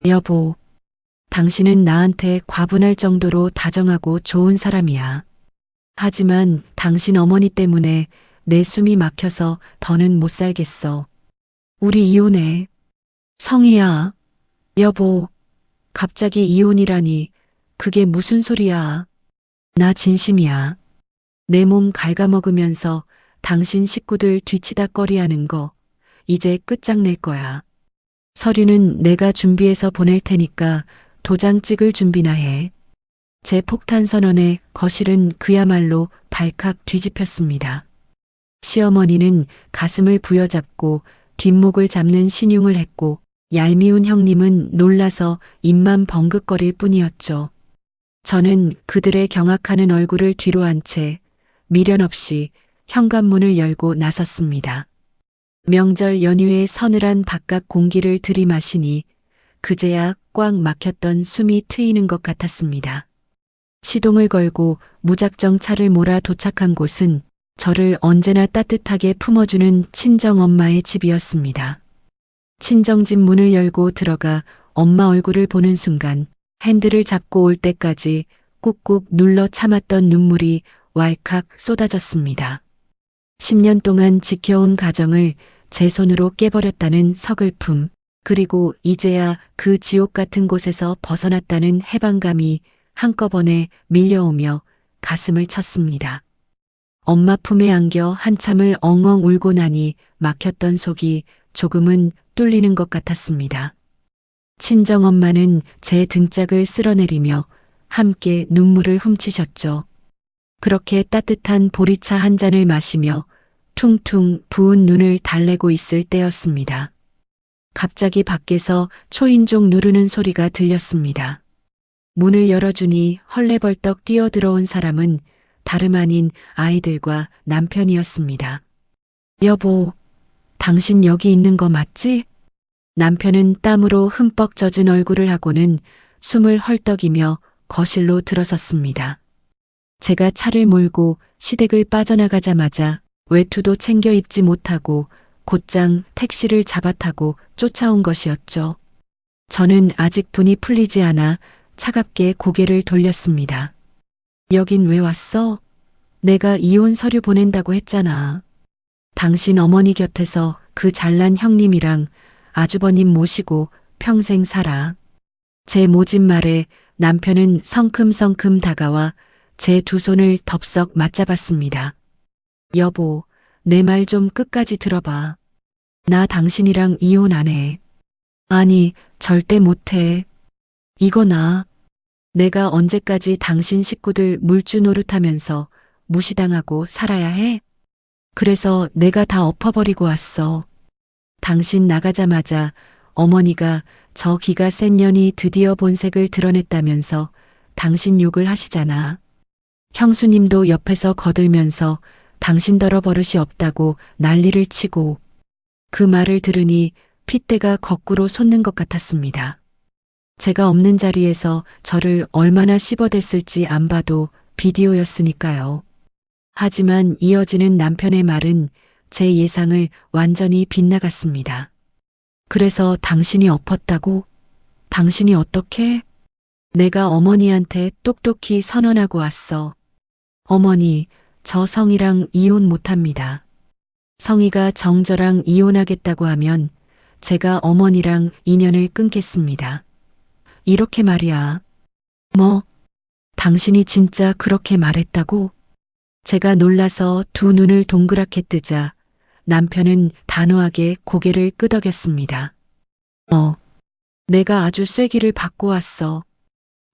여보, 당신은 나한테 과분할 정도로 다정하고 좋은 사람이야. 하지만 당신 어머니 때문에 내 숨이 막혀서 더는 못 살겠어. 우리 이혼해. 성희야. 여보, 갑자기 이혼이라니 그게 무슨 소리야. 나 진심이야. 내 몸 갉아먹으면서 당신 식구들 뒤치다꺼리하는 거 이제 끝장낼 거야. 서류는 내가 준비해서 보낼 테니까 도장 찍을 준비나 해. 제 폭탄 선언에 거실은 그야말로 발칵 뒤집혔습니다. 시어머니는 가슴을 부여잡고 뒷목을 잡는 신용을 했고 얄미운 형님은 놀라서 입만 벙긋거릴 뿐이었죠. 저는 그들의 경악하는 얼굴을 뒤로 한 채 미련 없이 현관문을 열고 나섰습니다. 명절 연휴의 서늘한 바깥 공기를 들이마시니 그제야 꽉 막혔던 숨이 트이는 것 같았습니다. 시동을 걸고 무작정 차를 몰아 도착한 곳은 저를 언제나 따뜻하게 품어주는 친정엄마의 집이었습니다. 친정집 문을 열고 들어가 엄마 얼굴을 보는 순간 핸들을 잡고 올 때까지 꾹꾹 눌러 참았던 눈물이 왈칵 쏟아졌습니다. 10년 동안 지켜온 가정을 제 손으로 깨버렸다는 서글픔, 그리고 이제야 그 지옥 같은 곳에서 벗어났다는 해방감이 한꺼번에 밀려오며 가슴을 쳤습니다. 엄마 품에 안겨 한참을 엉엉 울고 나니 막혔던 속이 조금은 뚫리는 것 같았습니다. 친정엄마는 제 등짝을 쓸어내리며 함께 눈물을 훔치셨죠. 그렇게 따뜻한 보리차 한 잔을 마시며 퉁퉁 부은 눈을 달래고 있을 때였습니다. 갑자기 밖에서 초인종 누르는 소리가 들렸습니다. 문을 열어주니 헐레벌떡 뛰어들어온 사람은 다름 아닌 아이들과 남편이었습니다. 여보, 당신 여기 있는 거 맞지? 남편은 땀으로 흠뻑 젖은 얼굴을 하고는 숨을 헐떡이며 거실로 들어섰습니다. 제가 차를 몰고 시댁을 빠져나가자마자 외투도 챙겨 입지 못하고 곧장 택시를 잡아타고 쫓아온 것이었죠. 저는 아직 분이 풀리지 않아 차갑게 고개를 돌렸습니다. 여긴 왜 왔어? 내가 이혼 서류 보낸다고 했잖아. 당신 어머니 곁에서 그 잘난 형님이랑 아주버님 모시고 평생 살아. 제 모진 말에 남편은 성큼성큼 다가와 제 두 손을 덥석 맞잡았습니다. 여보, 내 말 좀 끝까지 들어봐. 나 당신이랑 이혼 안 해. 아니, 절대 못 해. 이거 나. 내가 언제까지 당신 식구들 물주 노릇하면서 무시당하고 살아야 해? 그래서 내가 다 엎어버리고 왔어. 당신 나가자마자 어머니가 저 기가 센 년이 드디어 본색을 드러냈다면서 당신 욕을 하시잖아. 형수님도 옆에서 거들면서 당신더러 버릇이 없다고 난리를 치고 그 말을 들으니 핏대가 거꾸로 솟는 것 같았습니다. 제가 없는 자리에서 저를 얼마나 씹어댔을지 안 봐도 비디오였으니까요. 하지만 이어지는 남편의 말은 제 예상을 완전히 빗나갔습니다. 그래서 당신이 엎었다고? 당신이 어떻게? 내가 어머니한테 똑똑히 선언하고 왔어. 어머니, 저 성희랑 이혼 못합니다. 성희가 정저랑 이혼하겠다고 하면 제가 어머니랑 인연을 끊겠습니다. 이렇게 말이야. 뭐? 당신이 진짜 그렇게 말했다고? 제가 놀라서 두 눈을 동그랗게 뜨자 남편은 단호하게 고개를 끄덕였습니다. 내가 아주 쐐기를 받고 왔어.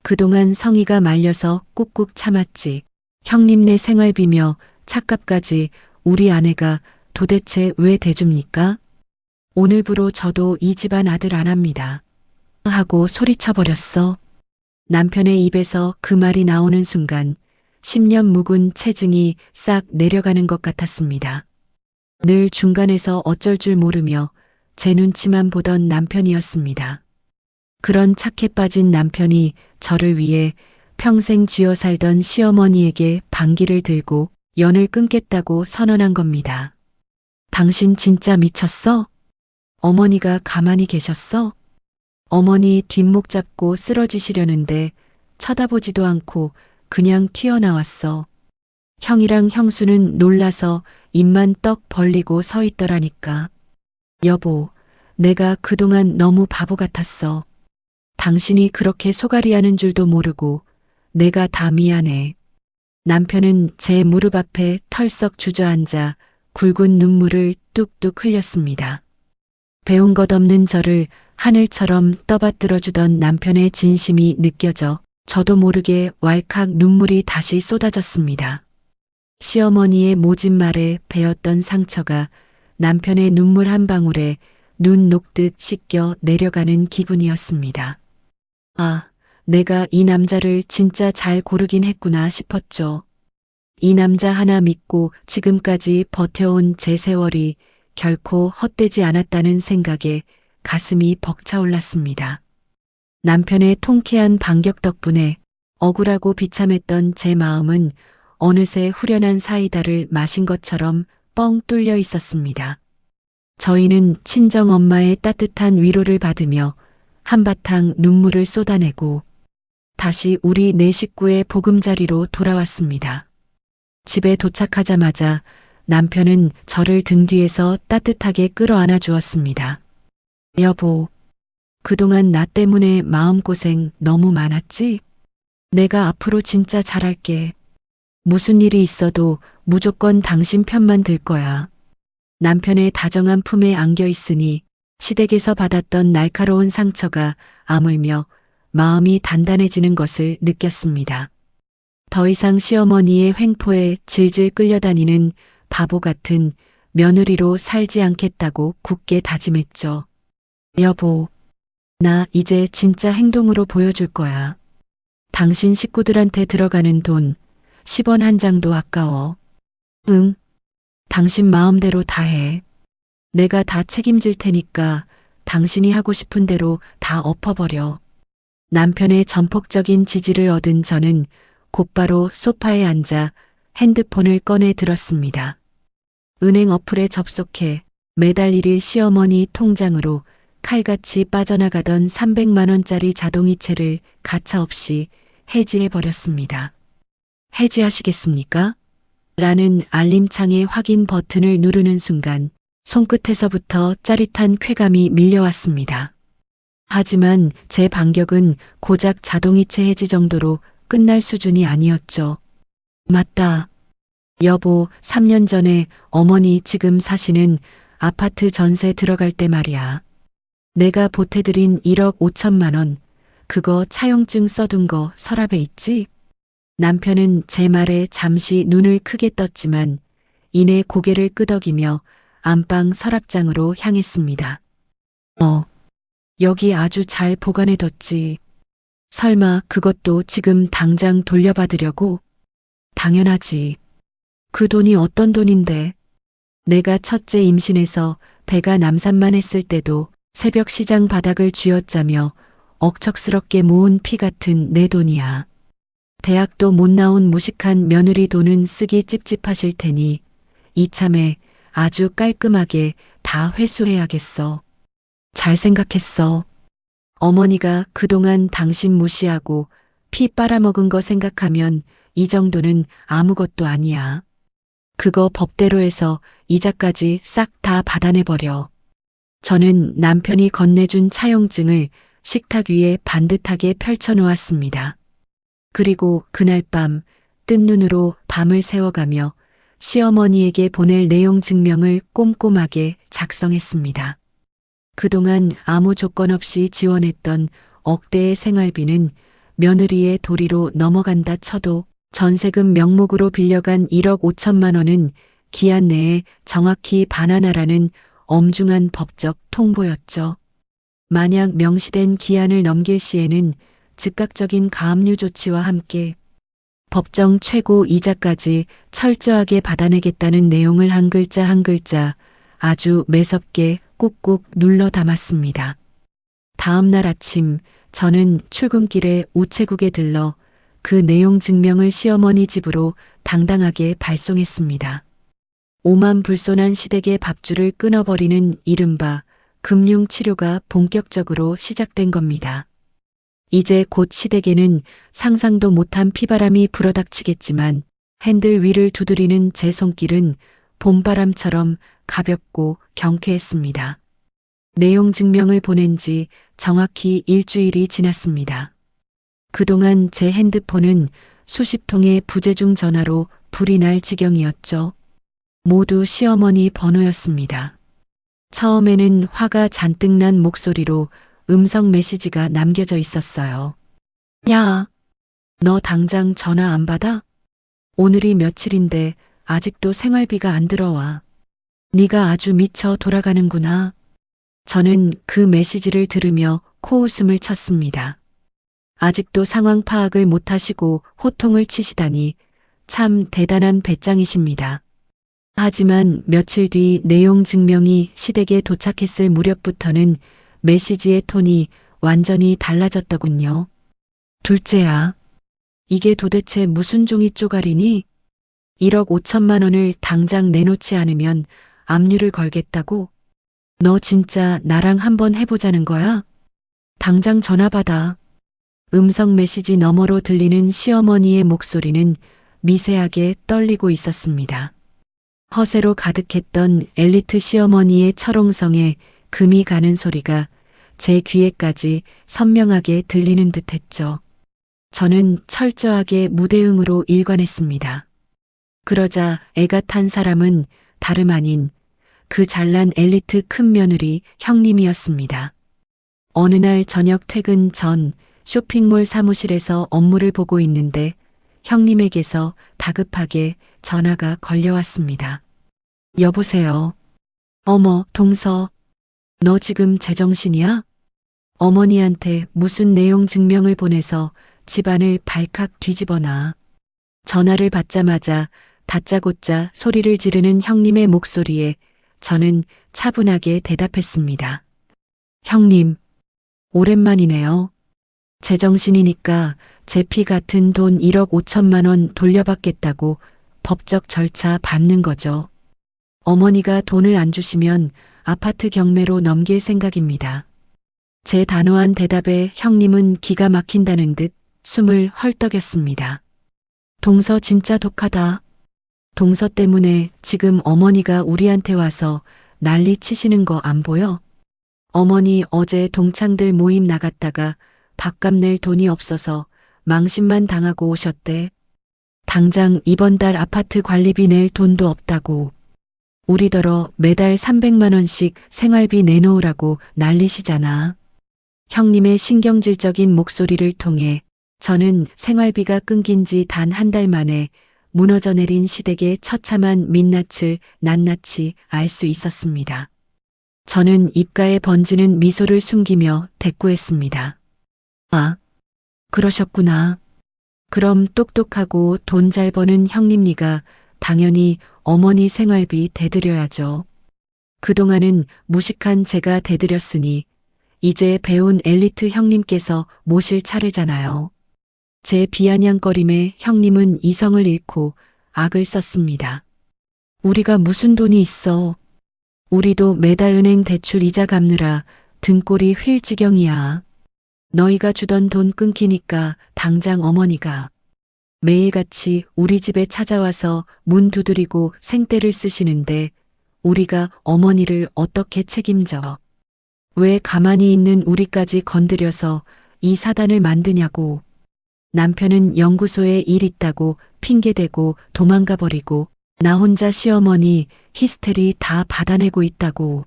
그동안 성희가 말려서 꾹꾹 참았지. 형님네 생활비며 찻값까지 우리 아내가 도대체 왜 대줍니까? 오늘부로 저도 이 집안 아들 안 합니다. 하고 소리쳐버렸어. 남편의 입에서 그 말이 나오는 순간 10년 묵은 체증이 싹 내려가는 것 같았습니다. 늘 중간에서 어쩔 줄 모르며 제 눈치만 보던 남편이었습니다. 그런 착해 빠진 남편이 저를 위해 평생 쥐어 살던 시어머니에게 반기를 들고 연을 끊겠다고 선언한 겁니다. 당신 진짜 미쳤어? 어머니가 가만히 계셨어? 어머니 뒷목 잡고 쓰러지시려는데 쳐다보지도 않고 그냥 튀어나왔어. 형이랑 형수는 놀라서 입만 떡 벌리고 서 있더라니까. 여보, 내가 그동안 너무 바보 같았어. 당신이 그렇게 소갈이 하는 줄도 모르고 내가 다 미안해. 남편은 제 무릎 앞에 털썩 주저앉아 굵은 눈물을 뚝뚝 흘렸습니다. 배운 것 없는 저를 하늘처럼 떠받들어주던 남편의 진심이 느껴져 저도 모르게 왈칵 눈물이 다시 쏟아졌습니다. 시어머니의 모진 말에 베었던 상처가 남편의 눈물 한 방울에 눈 녹듯 씻겨 내려가는 기분이었습니다. 아, 내가 이 남자를 진짜 잘 고르긴 했구나 싶었죠. 이 남자 하나 믿고 지금까지 버텨온 제 세월이 결코 헛되지 않았다는 생각에 가슴이 벅차올랐습니다. 남편의 통쾌한 반격 덕분에 억울하고 비참했던 제 마음은 어느새 후련한 사이다를 마신 것처럼 뻥 뚫려 있었습니다. 저희는 친정 엄마의 따뜻한 위로를 받으며 한바탕 눈물을 쏟아내고 다시 우리 네 식구의 보금자리로 돌아왔습니다. 집에 도착하자마자 남편은 저를 등 뒤에서 따뜻하게 끌어안아 주었습니다. 여보, 그동안 나 때문에 마음고생 너무 많았지? 내가 앞으로 진짜 잘할게. 무슨 일이 있어도 무조건 당신 편만 들 거야. 남편의 다정한 품에 안겨 있으니 시댁에서 받았던 날카로운 상처가 아물며 마음이 단단해지는 것을 느꼈습니다. 더 이상 시어머니의 횡포에 질질 끌려다니는 바보 같은 며느리로 살지 않겠다고 굳게 다짐했죠. 여보, 나 이제 진짜 행동으로 보여줄 거야. 당신 식구들한테 들어가는 돈 10원 한 장도 아까워. 응, 당신 마음대로 다 해. 내가 다 책임질 테니까 당신이 하고 싶은 대로 다 엎어버려. 남편의 전폭적인 지지를 얻은 저는 곧바로 소파에 앉아 핸드폰을 꺼내 들었습니다. 은행 어플에 접속해 매달 1일 시어머니 통장으로 칼같이 빠져나가던 300만 원짜리 자동이체를 가차없이 해지해버렸습니다. 해지하시겠습니까? 라는 알림창의 확인 버튼을 누르는 순간 손끝에서부터 짜릿한 쾌감이 밀려왔습니다. 하지만 제 반격은 고작 자동이체 해지 정도로 끝날 수준이 아니었죠. 맞다. 여보, 3년 전에 어머니 지금 사시는 아파트 전세 들어갈 때 말이야. 내가 보태드린 1억 5천만 원, 그거 차용증 써둔 거 서랍에 있지? 남편은 제 말에 잠시 눈을 크게 떴지만 이내 고개를 끄덕이며 안방 서랍장으로 향했습니다. 여기 아주 잘 보관해뒀지. 설마 그것도 지금 당장 돌려받으려고? 당연하지. 그 돈이 어떤 돈인데? 내가 첫째 임신해서 배가 남산만 했을 때도 새벽 시장 바닥을 쥐어짜며 억척스럽게 모은 피 같은 내 돈이야. 대학도 못 나온 무식한 며느리 돈은 쓰기 찝찝하실 테니 이참에 아주 깔끔하게 다 회수해야겠어. 잘 생각했어. 어머니가 그동안 당신 무시하고 피 빨아먹은 거 생각하면 이 정도는 아무것도 아니야. 그거 법대로 해서 이자까지 싹 다 받아내버려. 저는 남편이 건네준 차용증을 식탁 위에 반듯하게 펼쳐놓았습니다. 그리고 그날 밤 뜬 눈으로 밤을 새워가며 시어머니에게 보낼 내용 증명을 꼼꼼하게 작성했습니다. 그동안 아무 조건 없이 지원했던 억대의 생활비는 며느리의 도리로 넘어간다 쳐도 전세금 명목으로 빌려간 1억 5천만 원은 기한 내에 정확히 반환하라는 엄중한 법적 통보였죠. 만약 명시된 기한을 넘길 시에는 즉각적인 가압류 조치와 함께 법정 최고 이자까지 철저하게 받아내겠다는 내용을 한 글자 한 글자 아주 매섭게 꾹꾹 눌러 담았습니다. 다음 날 아침 저는 출근길에 우체국에 들러 그 내용 증명을 시어머니 집으로 당당하게 발송했습니다. 오만불손한 시댁의 밥줄을 끊어버리는 이른바 금융치료가 본격적으로 시작된 겁니다. 이제 곧 시댁에는 상상도 못한 피바람이 불어닥치겠지만 핸들 위를 두드리는 제 손길은 봄바람처럼 가볍고 경쾌했습니다. 내용 증명을 보낸 지 정확히 일주일이 지났습니다. 그동안 제 핸드폰은 수십 통의 부재중 전화로 불이 날 지경이었죠. 모두 시어머니 번호였습니다. 처음에는 화가 잔뜩 난 목소리로 음성 메시지가 남겨져 있었어요. 야, 너 당장 전화 안 받아? 오늘이 며칠인데 아직도 생활비가 안 들어와. 네가 아주 미쳐 돌아가는구나. 저는 그 메시지를 들으며 코웃음을 쳤습니다. 아직도 상황 파악을 못하시고 호통을 치시다니 참 대단한 배짱이십니다. 하지만 며칠 뒤 내용 증명이 시댁에 도착했을 무렵부터는 메시지의 톤이 완전히 달라졌더군요. 둘째야, 이게 도대체 무슨 종이 쪼가리니? 1억 5천만 원을 당장 내놓지 않으면 압류를 걸겠다고? 너 진짜 나랑 한번 해보자는 거야? 당장 전화 받아. 음성 메시지 너머로 들리는 시어머니의 목소리는 미세하게 떨리고 있었습니다. 허세로 가득했던 엘리트 시어머니의 철옹성에 금이 가는 소리가 제 귀에까지 선명하게 들리는 듯했죠. 저는 철저하게 무대응으로 일관했습니다. 그러자 애가 탄 사람은 다름 아닌 그 잘난 엘리트 큰 며느리 형님이었습니다. 어느 날 저녁 퇴근 전 쇼핑몰 사무실에서 업무를 보고 있는데 형님에게서 다급하게 전화가 걸려왔습니다. 여보세요. 어머, 동서. 너 지금 제정신이야? 어머니한테 무슨 내용 증명을 보내서 집안을 발칵 뒤집어놔. 전화를 받자마자 다짜고짜 소리를 지르는 형님의 목소리에 저는 차분하게 대답했습니다. 형님, 오랜만이네요. 제정신이니까 제 피 같은 돈 1억 5천만 원 돌려받겠다고 법적 절차 밟는 거죠. 어머니가 돈을 안 주시면 아파트 경매로 넘길 생각입니다. 제 단호한 대답에 형님은 기가 막힌다는 듯 숨을 헐떡였습니다. 동서 진짜 독하다. 동서 때문에 지금 어머니가 우리한테 와서 난리 치시는 거 안 보여? 어머니 어제 동창들 모임 나갔다가 밥값 낼 돈이 없어서 망신만 당하고 오셨대. 당장 이번 달 아파트 관리비 낼 돈도 없다고. 우리더러 매달 300만 원씩 생활비 내놓으라고 난리시잖아. 형님의 신경질적인 목소리를 통해 저는 생활비가 끊긴 지 단 한 달 만에 무너져 내린 시댁의 처참한 민낯을 낱낱이 알 수 있었습니다. 저는 입가에 번지는 미소를 숨기며 대꾸했습니다. 아, 그러셨구나. 그럼 똑똑하고 돈 잘 버는 형님니가 당연히 어머니 생활비 대드려야죠. 그동안은 무식한 제가 대드렸으니 이제 배운 엘리트 형님께서 모실 차례잖아요. 제 비아냥거림에 형님은 이성을 잃고 악을 썼습니다. 우리가 무슨 돈이 있어. 우리도 매달 은행 대출 이자 갚느라 등골이 휠 지경이야. 너희가 주던 돈 끊기니까 당장 어머니가 매일같이 우리 집에 찾아와서 문 두드리고 생떼를 쓰시는데 우리가 어머니를 어떻게 책임져? 왜 가만히 있는 우리까지 건드려서 이 사단을 만드냐고. 남편은 연구소에 일 있다고 핑계대고 도망가 버리고 나 혼자 시어머니 히스테리 다 받아내고 있다고.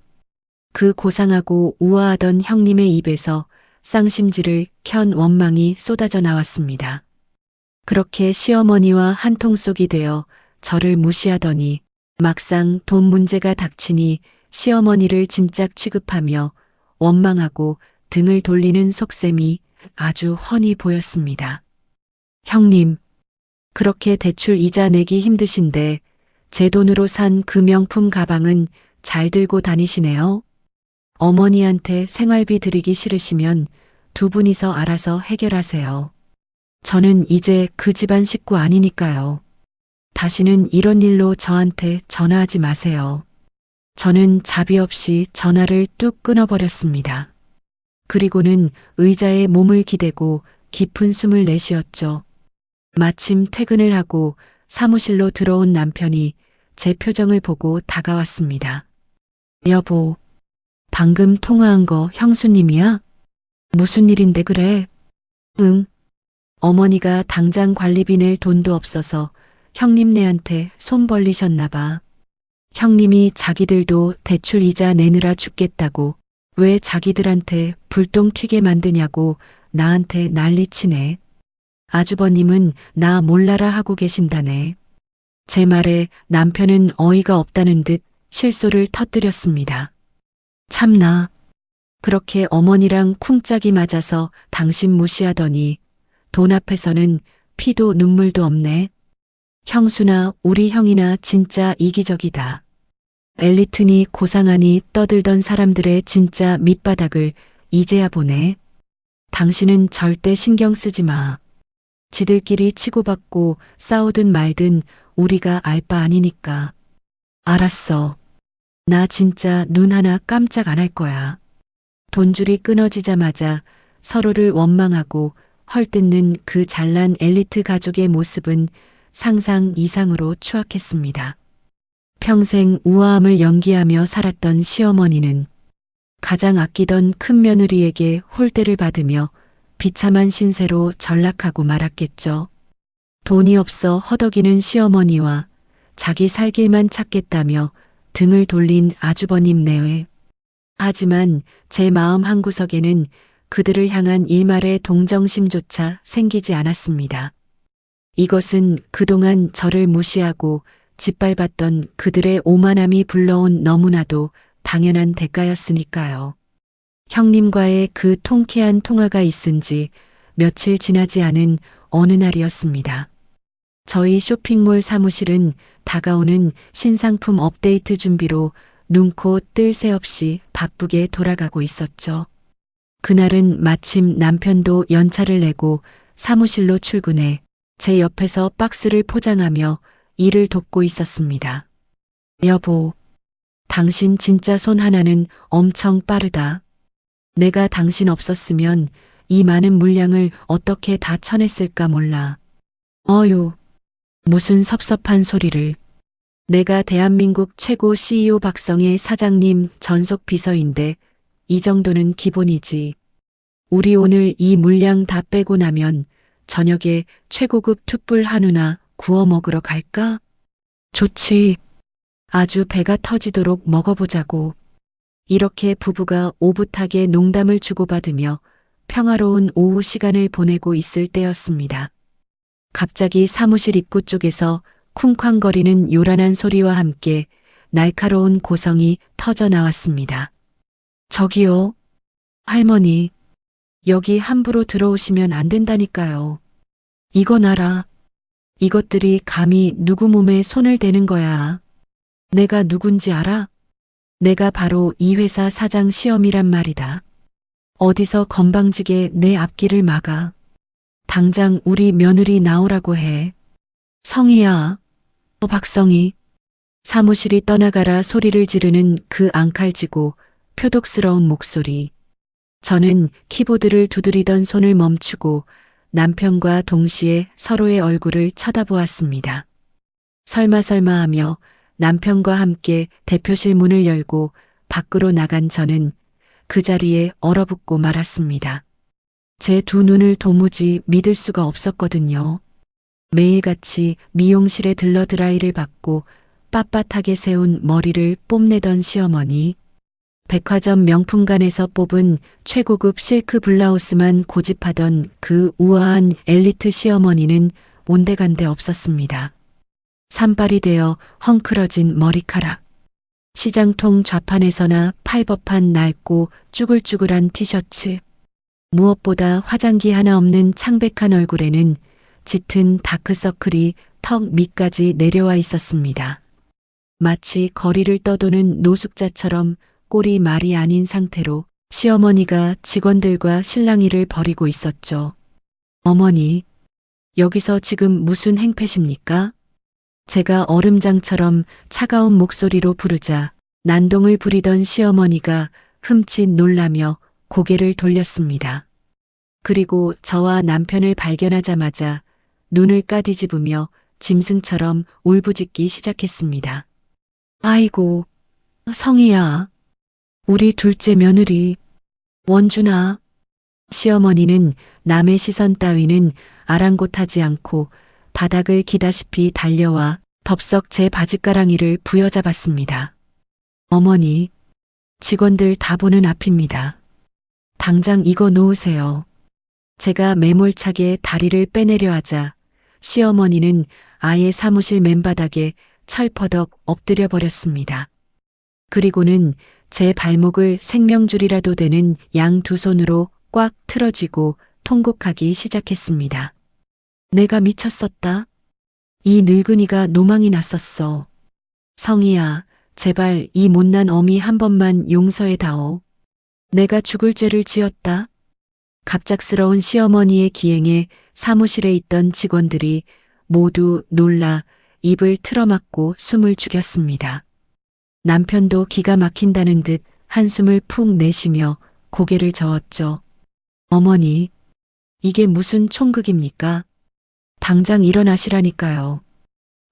그 고상하고 우아하던 형님의 입에서 쌍심지를 켠 원망이 쏟아져 나왔습니다. 그렇게 시어머니와 한통속이 되어 저를 무시하더니 막상 돈 문제가 닥치니 시어머니를 짐짝 취급하며 원망하고 등을 돌리는 속셈이 아주 훤히 보였습니다. 형님, 그렇게 대출 이자 내기 힘드신데 제 돈으로 산 그 명품 가방은 잘 들고 다니시네요. 어머니한테 생활비 드리기 싫으시면 두 분이서 알아서 해결하세요. 저는 이제 그 집안 식구 아니니까요. 다시는 이런 일로 저한테 전화하지 마세요. 저는 자비 없이 전화를 뚝 끊어버렸습니다. 그리고는 의자에 몸을 기대고 깊은 숨을 내쉬었죠. 마침 퇴근을 하고 사무실로 들어온 남편이 제 표정을 보고 다가왔습니다. 여보, 방금 통화한 거 형수님이야? 무슨 일인데 그래? 응. 어머니가 당장 관리비 낼 돈도 없어서 형님네한테 손 벌리셨나 봐. 형님이 자기들도 대출 이자 내느라 죽겠다고 왜 자기들한테 불똥 튀게 만드냐고 나한테 난리치네. 아주버님은 나 몰라라 하고 계신다네. 제 말에 남편은 어이가 없다는 듯 실소를 터뜨렸습니다. 참나. 그렇게 어머니랑 쿵짝이 맞아서 당신 무시하더니 돈 앞에서는 피도 눈물도 없네. 형수나 우리 형이나 진짜 이기적이다. 엘리트니 고상하니 떠들던 사람들의 진짜 밑바닥을 이제야 보네. 당신은 절대 신경 쓰지 마. 지들끼리 치고받고 싸우든 말든 우리가 알 바 아니니까. 알았어. 나 진짜 눈 하나 깜짝 안 할 거야. 돈줄이 끊어지자마자 서로를 원망하고 헐뜯는 그 잘난 엘리트 가족의 모습은 상상 이상으로 추악했습니다. 평생 우아함을 연기하며 살았던 시어머니는 가장 아끼던 큰며느리에게 홀대를 받으며 비참한 신세로 전락하고 말았겠죠. 돈이 없어 허덕이는 시어머니와 자기 살 길만 찾겠다며 등을 돌린 아주버님 내외. 하지만 제 마음 한구석에는 그들을 향한 일말의 동정심조차 생기지 않았습니다. 이것은 그동안 저를 무시하고 짓밟았던 그들의 오만함이 불러온 너무나도 당연한 대가였으니까요. 형님과의 그 통쾌한 통화가 있은 지 며칠 지나지 않은 어느 날이었습니다. 저희 쇼핑몰 사무실은 다가오는 신상품 업데이트 준비로 눈코 뜰 새 없이 바쁘게 돌아가고 있었죠. 그날은 마침 남편도 연차를 내고 사무실로 출근해 제 옆에서 박스를 포장하며 일을 돕고 있었습니다. 여보, 당신 진짜 손 하나는 엄청 빠르다. 내가 당신 없었으면 이 많은 물량을 어떻게 다 쳐냈을까 몰라. 어휴, 무슨 섭섭한 소리를. 내가 대한민국 최고 CEO 박성의 사장님 전속 비서인데 이 정도는 기본이지. 우리 오늘 이 물량 다 빼고 나면 저녁에 최고급 툭불 한우나 구워 먹으러 갈까? 좋지. 아주 배가 터지도록 먹어보자고. 이렇게 부부가 오붓하게 농담을 주고받으며 평화로운 오후 시간을 보내고 있을 때였습니다. 갑자기 사무실 입구 쪽에서 쿵쾅거리는 요란한 소리와 함께 날카로운 고성이 터져 나왔습니다. 저기요. 할머니. 여기 함부로 들어오시면 안 된다니까요. 이건 알아. 이것들이 감히 누구 몸에 손을 대는 거야. 내가 누군지 알아? 내가 바로 이 회사 사장 시엄이란 말이다. 어디서 건방지게 내 앞길을 막아. 당장 우리 며느리 나오라고 해. 성희야. 박성희. 사무실이 떠나가라 소리를 지르는 그 앙칼지고 표독스러운 목소리. 저는 키보드를 두드리던 손을 멈추고 남편과 동시에 서로의 얼굴을 쳐다보았습니다. 설마 하며 남편과 함께 대표실 문을 열고 밖으로 나간 저는 그 자리에 얼어붙고 말았습니다. 제 두 눈을 도무지 믿을 수가 없었거든요. 매일같이 미용실에 들러 드라이를 받고 빳빳하게 세운 머리를 뽐내던 시어머니, 백화점 명품관에서 뽑은 최고급 실크 블라우스만 고집하던 그 우아한 엘리트 시어머니는 온데간데 없었습니다. 산발이 되어 헝클어진 머리카락, 시장통 좌판에서나 팔법한 낡고 쭈글쭈글한 티셔츠, 무엇보다 화장기 하나 없는 창백한 얼굴에는 짙은 다크서클이 턱 밑까지 내려와 있었습니다. 마치 거리를 떠도는 노숙자처럼 꼴이 말이 아닌 상태로 시어머니가 직원들과 실랑이를 벌이고 있었죠. 어머니, 여기서 지금 무슨 행패십니까? 제가 얼음장처럼 차가운 목소리로 부르자 난동을 부리던 시어머니가 흠칫 놀라며 고개를 돌렸습니다. 그리고 저와 남편을 발견하자마자 눈을 까뒤집으며 짐승처럼 울부짖기 시작했습니다. 아이고, 성희야. 우리 둘째 며느리, 원준아. 시어머니는 남의 시선 따위는 아랑곳하지 않고 바닥을 기다시피 달려와 덥석 제 바짓가랑이를 부여잡았습니다. 어머니, 직원들 다 보는 앞입니다. 당장 이거 놓으세요. 제가 매몰차게 다리를 빼내려 하자 시어머니는 아예 사무실 맨바닥에 철퍼덕 엎드려 버렸습니다. 그리고는 제 발목을 생명줄이라도 되는 양 두 손으로 꽉 틀어쥐고 통곡하기 시작했습니다. 내가 미쳤었다. 이 늙은이가 노망이 났었어. 성희야, 제발 이 못난 어미 한 번만 용서해다오. 내가 죽을 죄를 지었다. 갑작스러운 시어머니의 기행에 사무실에 있던 직원들이 모두 놀라 입을 틀어막고 숨을 죽였습니다. 남편도 기가 막힌다는 듯 한숨을 푹 내쉬며 고개를 저었죠. 어머니, 이게 무슨 총극입니까? 당장 일어나시라니까요.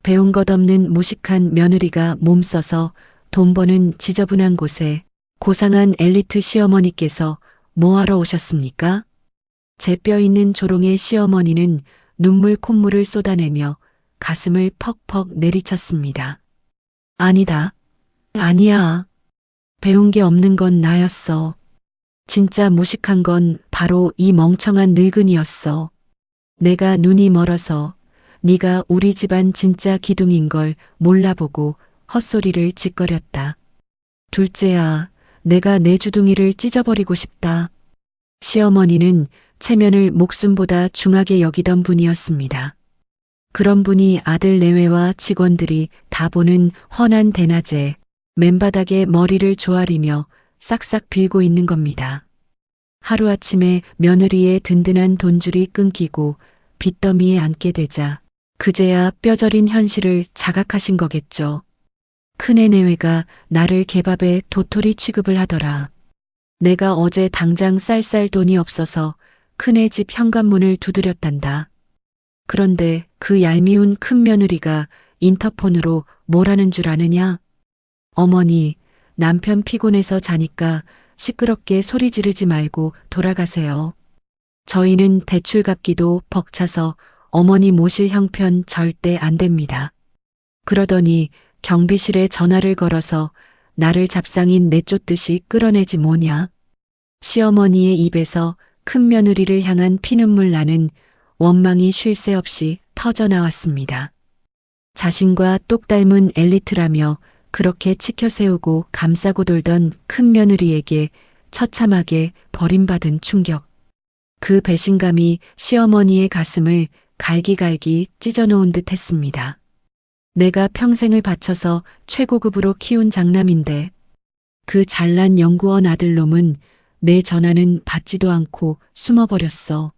배운 것 없는 무식한 며느리가 몸써서 돈 버는 지저분한 곳에 고상한 엘리트 시어머니께서 뭐하러 오셨습니까? 제 뼈 있는 조롱의 시어머니는 눈물 콧물을 쏟아내며 가슴을 퍽퍽 내리쳤습니다. 아니다. 아니야. 배운 게 없는 건 나였어. 진짜 무식한 건 바로 이 멍청한 늙은이였어. 내가 눈이 멀어서 네가 우리 집안 진짜 기둥인 걸 몰라보고 헛소리를 짓거렸다. 둘째야, 내가 내 주둥이를 찢어버리고 싶다. 시어머니는 체면을 목숨보다 중하게 여기던 분이었습니다. 그런 분이 아들 내외와 직원들이 다 보는 훤한 대낮에 맨바닥에 머리를 조아리며 싹싹 빌고 있는 겁니다. 하루아침에 며느리의 든든한 돈줄이 끊기고 빚더미에 앉게 되자 그제야 뼈저린 현실을 자각하신 거겠죠. 큰애 내외가 나를 개밥에 도토리 취급을 하더라. 내가 어제 당장 쌀 돈이 없어서 큰애 집 현관문을 두드렸단다. 그런데 그 얄미운 큰 며느리가 인터폰으로 뭐라는 줄 아느냐? 어머니, 남편 피곤해서 자니까 시끄럽게 소리 지르지 말고 돌아가세요. 저희는 대출 갚기도 벅차서 어머니 모실 형편 절대 안 됩니다. 그러더니 경비실에 전화를 걸어서 나를 잡상인 내쫓듯이 끌어내지 뭐냐. 시어머니의 입에서 큰 며느리를 향한 피눈물 나는 원망이 쉴 새 없이 터져나왔습니다. 자신과 똑 닮은 엘리트라며 그렇게 치켜세우고 감싸고 돌던 큰 며느리에게 처참하게 버림받은 충격. 그 배신감이 시어머니의 가슴을 갈기갈기 찢어놓은 듯 했습니다. 내가 평생을 바쳐서 최고급으로 키운 장남인데 그 잘난 연구원 아들놈은 내 전화는 받지도 않고 숨어버렸어.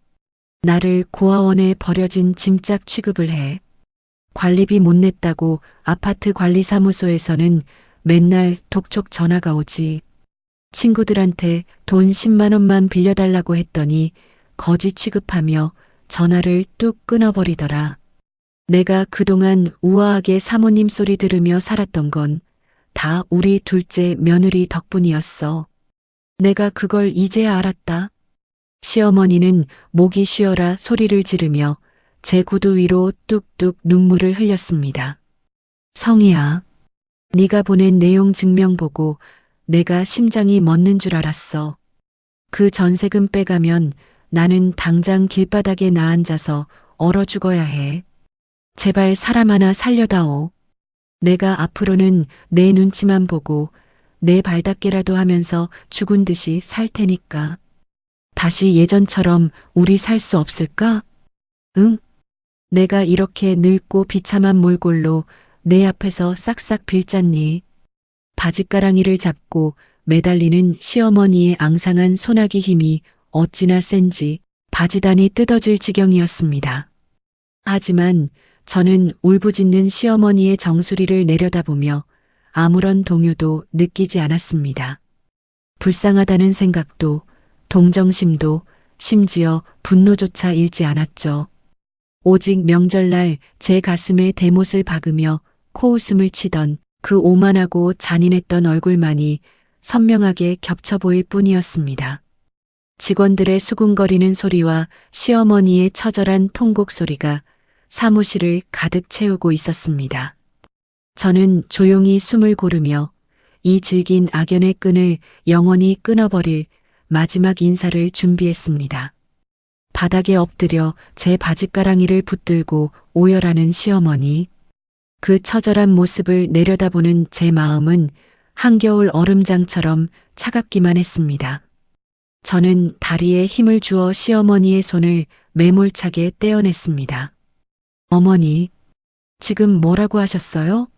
나를 고아원에 버려진 짐짝 취급을 해. 관리비 못 냈다고 아파트 관리사무소에서는 맨날 독촉 전화가 오지. 친구들한테 돈 10만 원만 빌려달라고 했더니 거지 취급하며 전화를 뚝 끊어버리더라. 내가 그동안 우아하게 사모님 소리 들으며 살았던 건 다 우리 둘째 며느리 덕분이었어. 내가 그걸 이제야 알았다. 시어머니는 목이 쉬어라 소리를 지르며 제 구두 위로 뚝뚝 눈물을 흘렸습니다. 성희야, 네가 보낸 내용 증명 보고 내가 심장이 멎는 줄 알았어. 그 전세금 빼가면 나는 당장 길바닥에 나앉아서 얼어 죽어야 해. 제발 사람 하나 살려다오. 내가 앞으로는 내 눈치만 보고 내 발닦기라도 하면서 죽은 듯이 살 테니까. 다시 예전처럼 우리 살 수 없을까? 응? 내가 이렇게 늙고 비참한 몰골로 내 앞에서 싹싹 빌잖니. 바짓가랑이를 잡고 매달리는 시어머니의 앙상한 소나기 힘이 어찌나 센지 바지단이 뜯어질 지경이었습니다. 하지만 저는 울부짖는 시어머니의 정수리를 내려다보며 아무런 동요도 느끼지 않았습니다. 불쌍하다는 생각도 동정심도 심지어 분노조차 일지 않았죠. 오직 명절날 제 가슴에 대못을 박으며 코웃음을 치던 그 오만하고 잔인했던 얼굴만이 선명하게 겹쳐 보일 뿐이었습니다. 직원들의 수군거리는 소리와 시어머니의 처절한 통곡 소리가 사무실을 가득 채우고 있었습니다. 저는 조용히 숨을 고르며 이 질긴 악연의 끈을 영원히 끊어버릴 마지막 인사를 준비했습니다. 바닥에 엎드려 제 바짓가랑이를 붙들고 오열하는 시어머니. 그 처절한 모습을 내려다보는 제 마음은 한겨울 얼음장처럼 차갑기만 했습니다. 저는 다리에 힘을 주어 시어머니의 손을 매몰차게 떼어냈습니다. 어머니, 지금 뭐라고 하셨어요?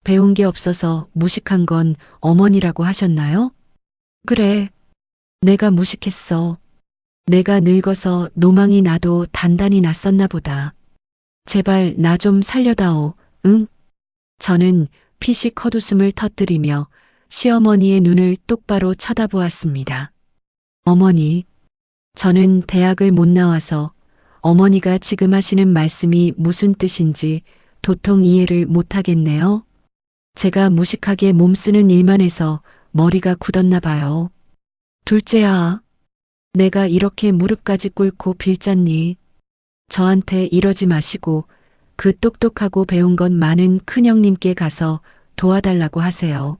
배운 게 없어서 무식한 건 어머니라고 하셨나요? 그래, 내가 무식했어. 내가 늙어서 노망이 나도 단단히 났었나 보다. 제발 나 좀 살려다오, 응? 저는 피식 헛웃음을 터뜨리며 시어머니의 눈을 똑바로 쳐다보았습니다. 어머니, 저는 대학을 못 나와서 어머니가 지금 하시는 말씀이 무슨 뜻인지 도통 이해를 못하겠네요. 제가 무식하게 몸쓰는 일만 해서 머리가 굳었나 봐요. 둘째야, 내가 이렇게 무릎까지 꿇고 빌잖니. 저한테 이러지 마시고 그 똑똑하고 배운 건 많은 큰형님께 가서 도와달라고 하세요.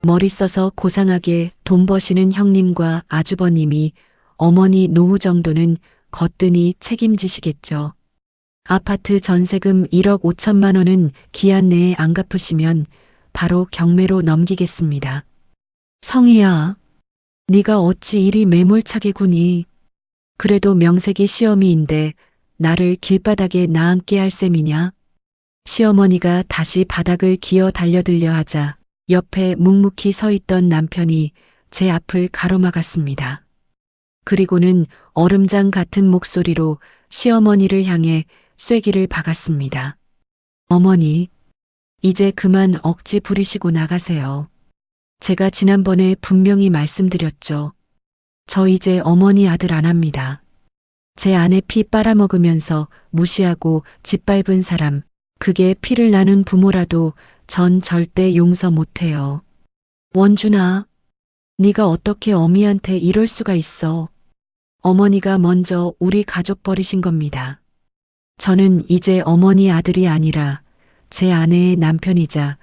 머리 써서 고상하게 돈 버시는 형님과 아주버님이 어머니 노후 정도는 거뜬히 책임지시겠죠. 아파트 전세금 1억 5천만 원은 기한 내에 안 갚으시면 바로 경매로 넘기겠습니다. 성희야, 네가 어찌 이리 매몰차게 구니. 그래도 명색이 시어미인데 나를 길바닥에 나앉게 할 셈이냐. 시어머니가 다시 바닥을 기어 달려들려 하자 옆에 묵묵히 서 있던 남편이 제 앞을 가로막았습니다. 그리고는 얼음장 같은 목소리로 시어머니를 향해 쐐기를 박았습니다. 어머니, 이제 그만 억지 부리시고 나가세요. 제가 지난번에 분명히 말씀드렸죠. 저 이제 어머니 아들 안 합니다. 제 아내 피 빨아먹으면서 무시하고 짓밟은 사람, 그게 피를 나눈 부모라도 전 절대 용서 못해요. 원준아, 네가 어떻게 어미한테 이럴 수가 있어. 어머니가 먼저 우리 가족 버리신 겁니다. 저는 이제 어머니 아들이 아니라 제 아내의 남편이자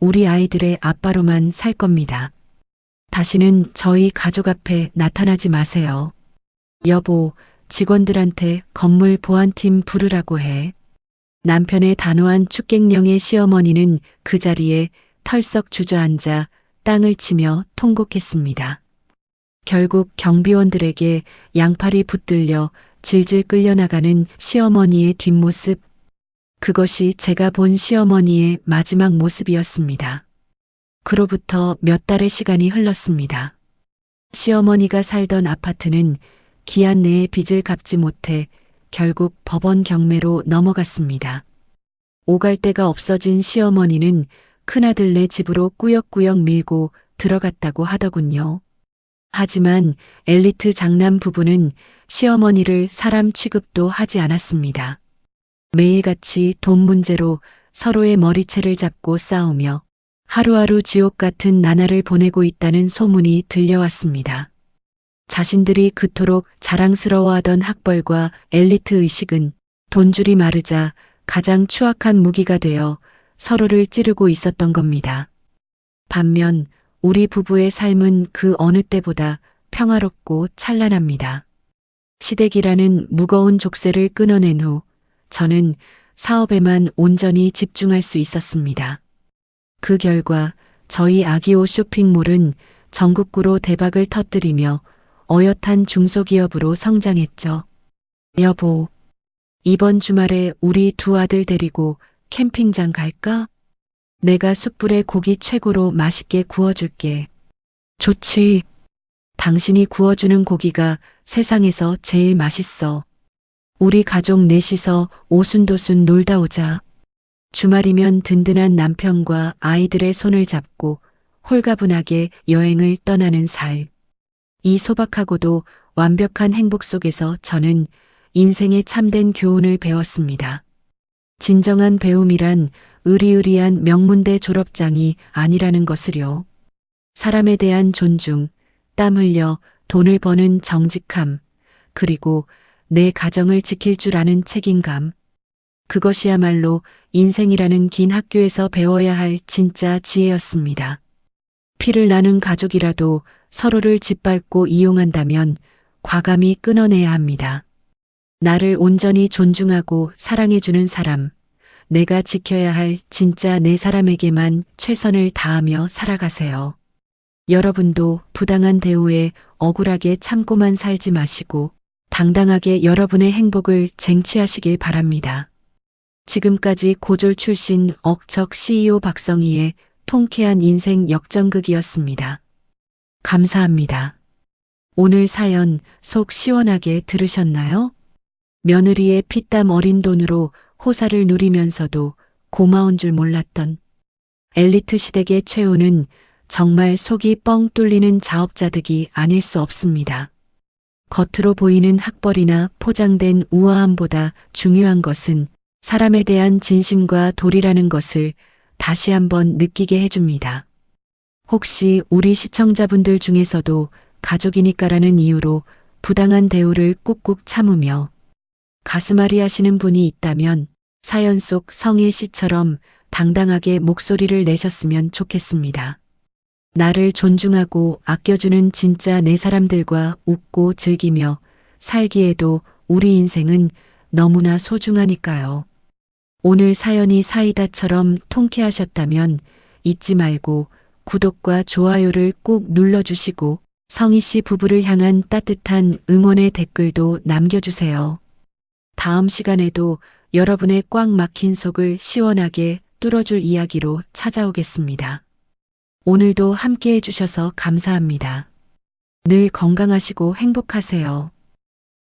우리 아이들의 아빠로만 살 겁니다. 다시는 저희 가족 앞에 나타나지 마세요. 여보, 직원들한테 건물 보안팀 부르라고 해. 남편의 단호한 축객령의 시어머니는 그 자리에 털썩 주저앉아 땅을 치며 통곡했습니다. 결국 경비원들에게 양팔이 붙들려 질질 끌려나가는 시어머니의 뒷모습, 그것이 제가 본 시어머니의 마지막 모습이었습니다. 그로부터 몇 달의 시간이 흘렀습니다. 시어머니가 살던 아파트는 기한 내에 빚을 갚지 못해 결국 법원 경매로 넘어갔습니다. 오갈 데가 없어진 시어머니는 큰아들네 집으로 꾸역꾸역 밀고 들어갔다고 하더군요. 하지만 엘리트 장남 부부는 시어머니를 사람 취급도 하지 않았습니다. 매일같이 돈 문제로 서로의 머리채를 잡고 싸우며 하루하루 지옥 같은 나날을 보내고 있다는 소문이 들려왔습니다. 자신들이 그토록 자랑스러워하던 학벌과 엘리트 의식은 돈줄이 마르자 가장 추악한 무기가 되어 서로를 찌르고 있었던 겁니다. 반면 우리 부부의 삶은 그 어느 때보다 평화롭고 찬란합니다. 시댁이라는 무거운 족쇄를 끊어낸 후 저는 사업에만 온전히 집중할 수 있었습니다. 그 결과 저희 아기오 쇼핑몰은 전국구로 대박을 터뜨리며 어엿한 중소기업으로 성장했죠. 여보, 이번 주말에 우리 두 아들 데리고 캠핑장 갈까? 내가 숯불에 고기 최고로 맛있게 구워줄게. 좋지. 당신이 구워주는 고기가 세상에서 제일 맛있어. 우리 가족 넷이서 오순도순 놀다 오자. 주말이면 든든한 남편과 아이들의 손을 잡고 홀가분하게 여행을 떠나는 살. 이 소박하고도 완벽한 행복 속에서 저는 인생의 참된 교훈을 배웠습니다. 진정한 배움이란 으리으리한 명문대 졸업장이 아니라는 것을요. 사람에 대한 존중, 땀 흘려 돈을 버는 정직함, 그리고 내 가정을 지킬 줄 아는 책임감. 그것이야말로 인생이라는 긴 학교에서 배워야 할 진짜 지혜였습니다. 피를 나눈 가족이라도 서로를 짓밟고 이용한다면 과감히 끊어내야 합니다. 나를 온전히 존중하고 사랑해주는 사람, 내가 지켜야 할 진짜 내 사람에게만 최선을 다하며 살아가세요. 여러분도 부당한 대우에 억울하게 참고만 살지 마시고 당당하게 여러분의 행복을 쟁취하시길 바랍니다. 지금까지 고졸 출신 억척 CEO 박성희의 통쾌한 인생 역전극이었습니다. 감사합니다. 오늘 사연 속 시원하게 들으셨나요? 며느리의 피땀 어린 돈으로 호사를 누리면서도 고마운 줄 몰랐던 엘리트 시댁의 최후는 정말 속이 뻥 뚫리는 자업자득이 아닐 수 없습니다. 겉으로 보이는 학벌이나 포장된 우아함보다 중요한 것은 사람에 대한 진심과 도리라는 것을 다시 한번 느끼게 해줍니다. 혹시 우리 시청자분들 중에서도 가족이니까라는 이유로 부당한 대우를 꾹꾹 참으며 가슴앓이 하시는 분이 있다면 사연 속 성혜 씨처럼 당당하게 목소리를 내셨으면 좋겠습니다. 나를 존중하고 아껴주는 진짜 내 사람들과 웃고 즐기며 살기에도 우리 인생은 너무나 소중하니까요. 오늘 사연이 사이다처럼 통쾌하셨다면 잊지 말고 구독과 좋아요를 꼭 눌러주시고 성희 씨 부부를 향한 따뜻한 응원의 댓글도 남겨주세요. 다음 시간에도 여러분의 꽉 막힌 속을 시원하게 뚫어줄 이야기로 찾아오겠습니다. 오늘도 함께 해주셔서 감사합니다. 늘 건강하시고 행복하세요.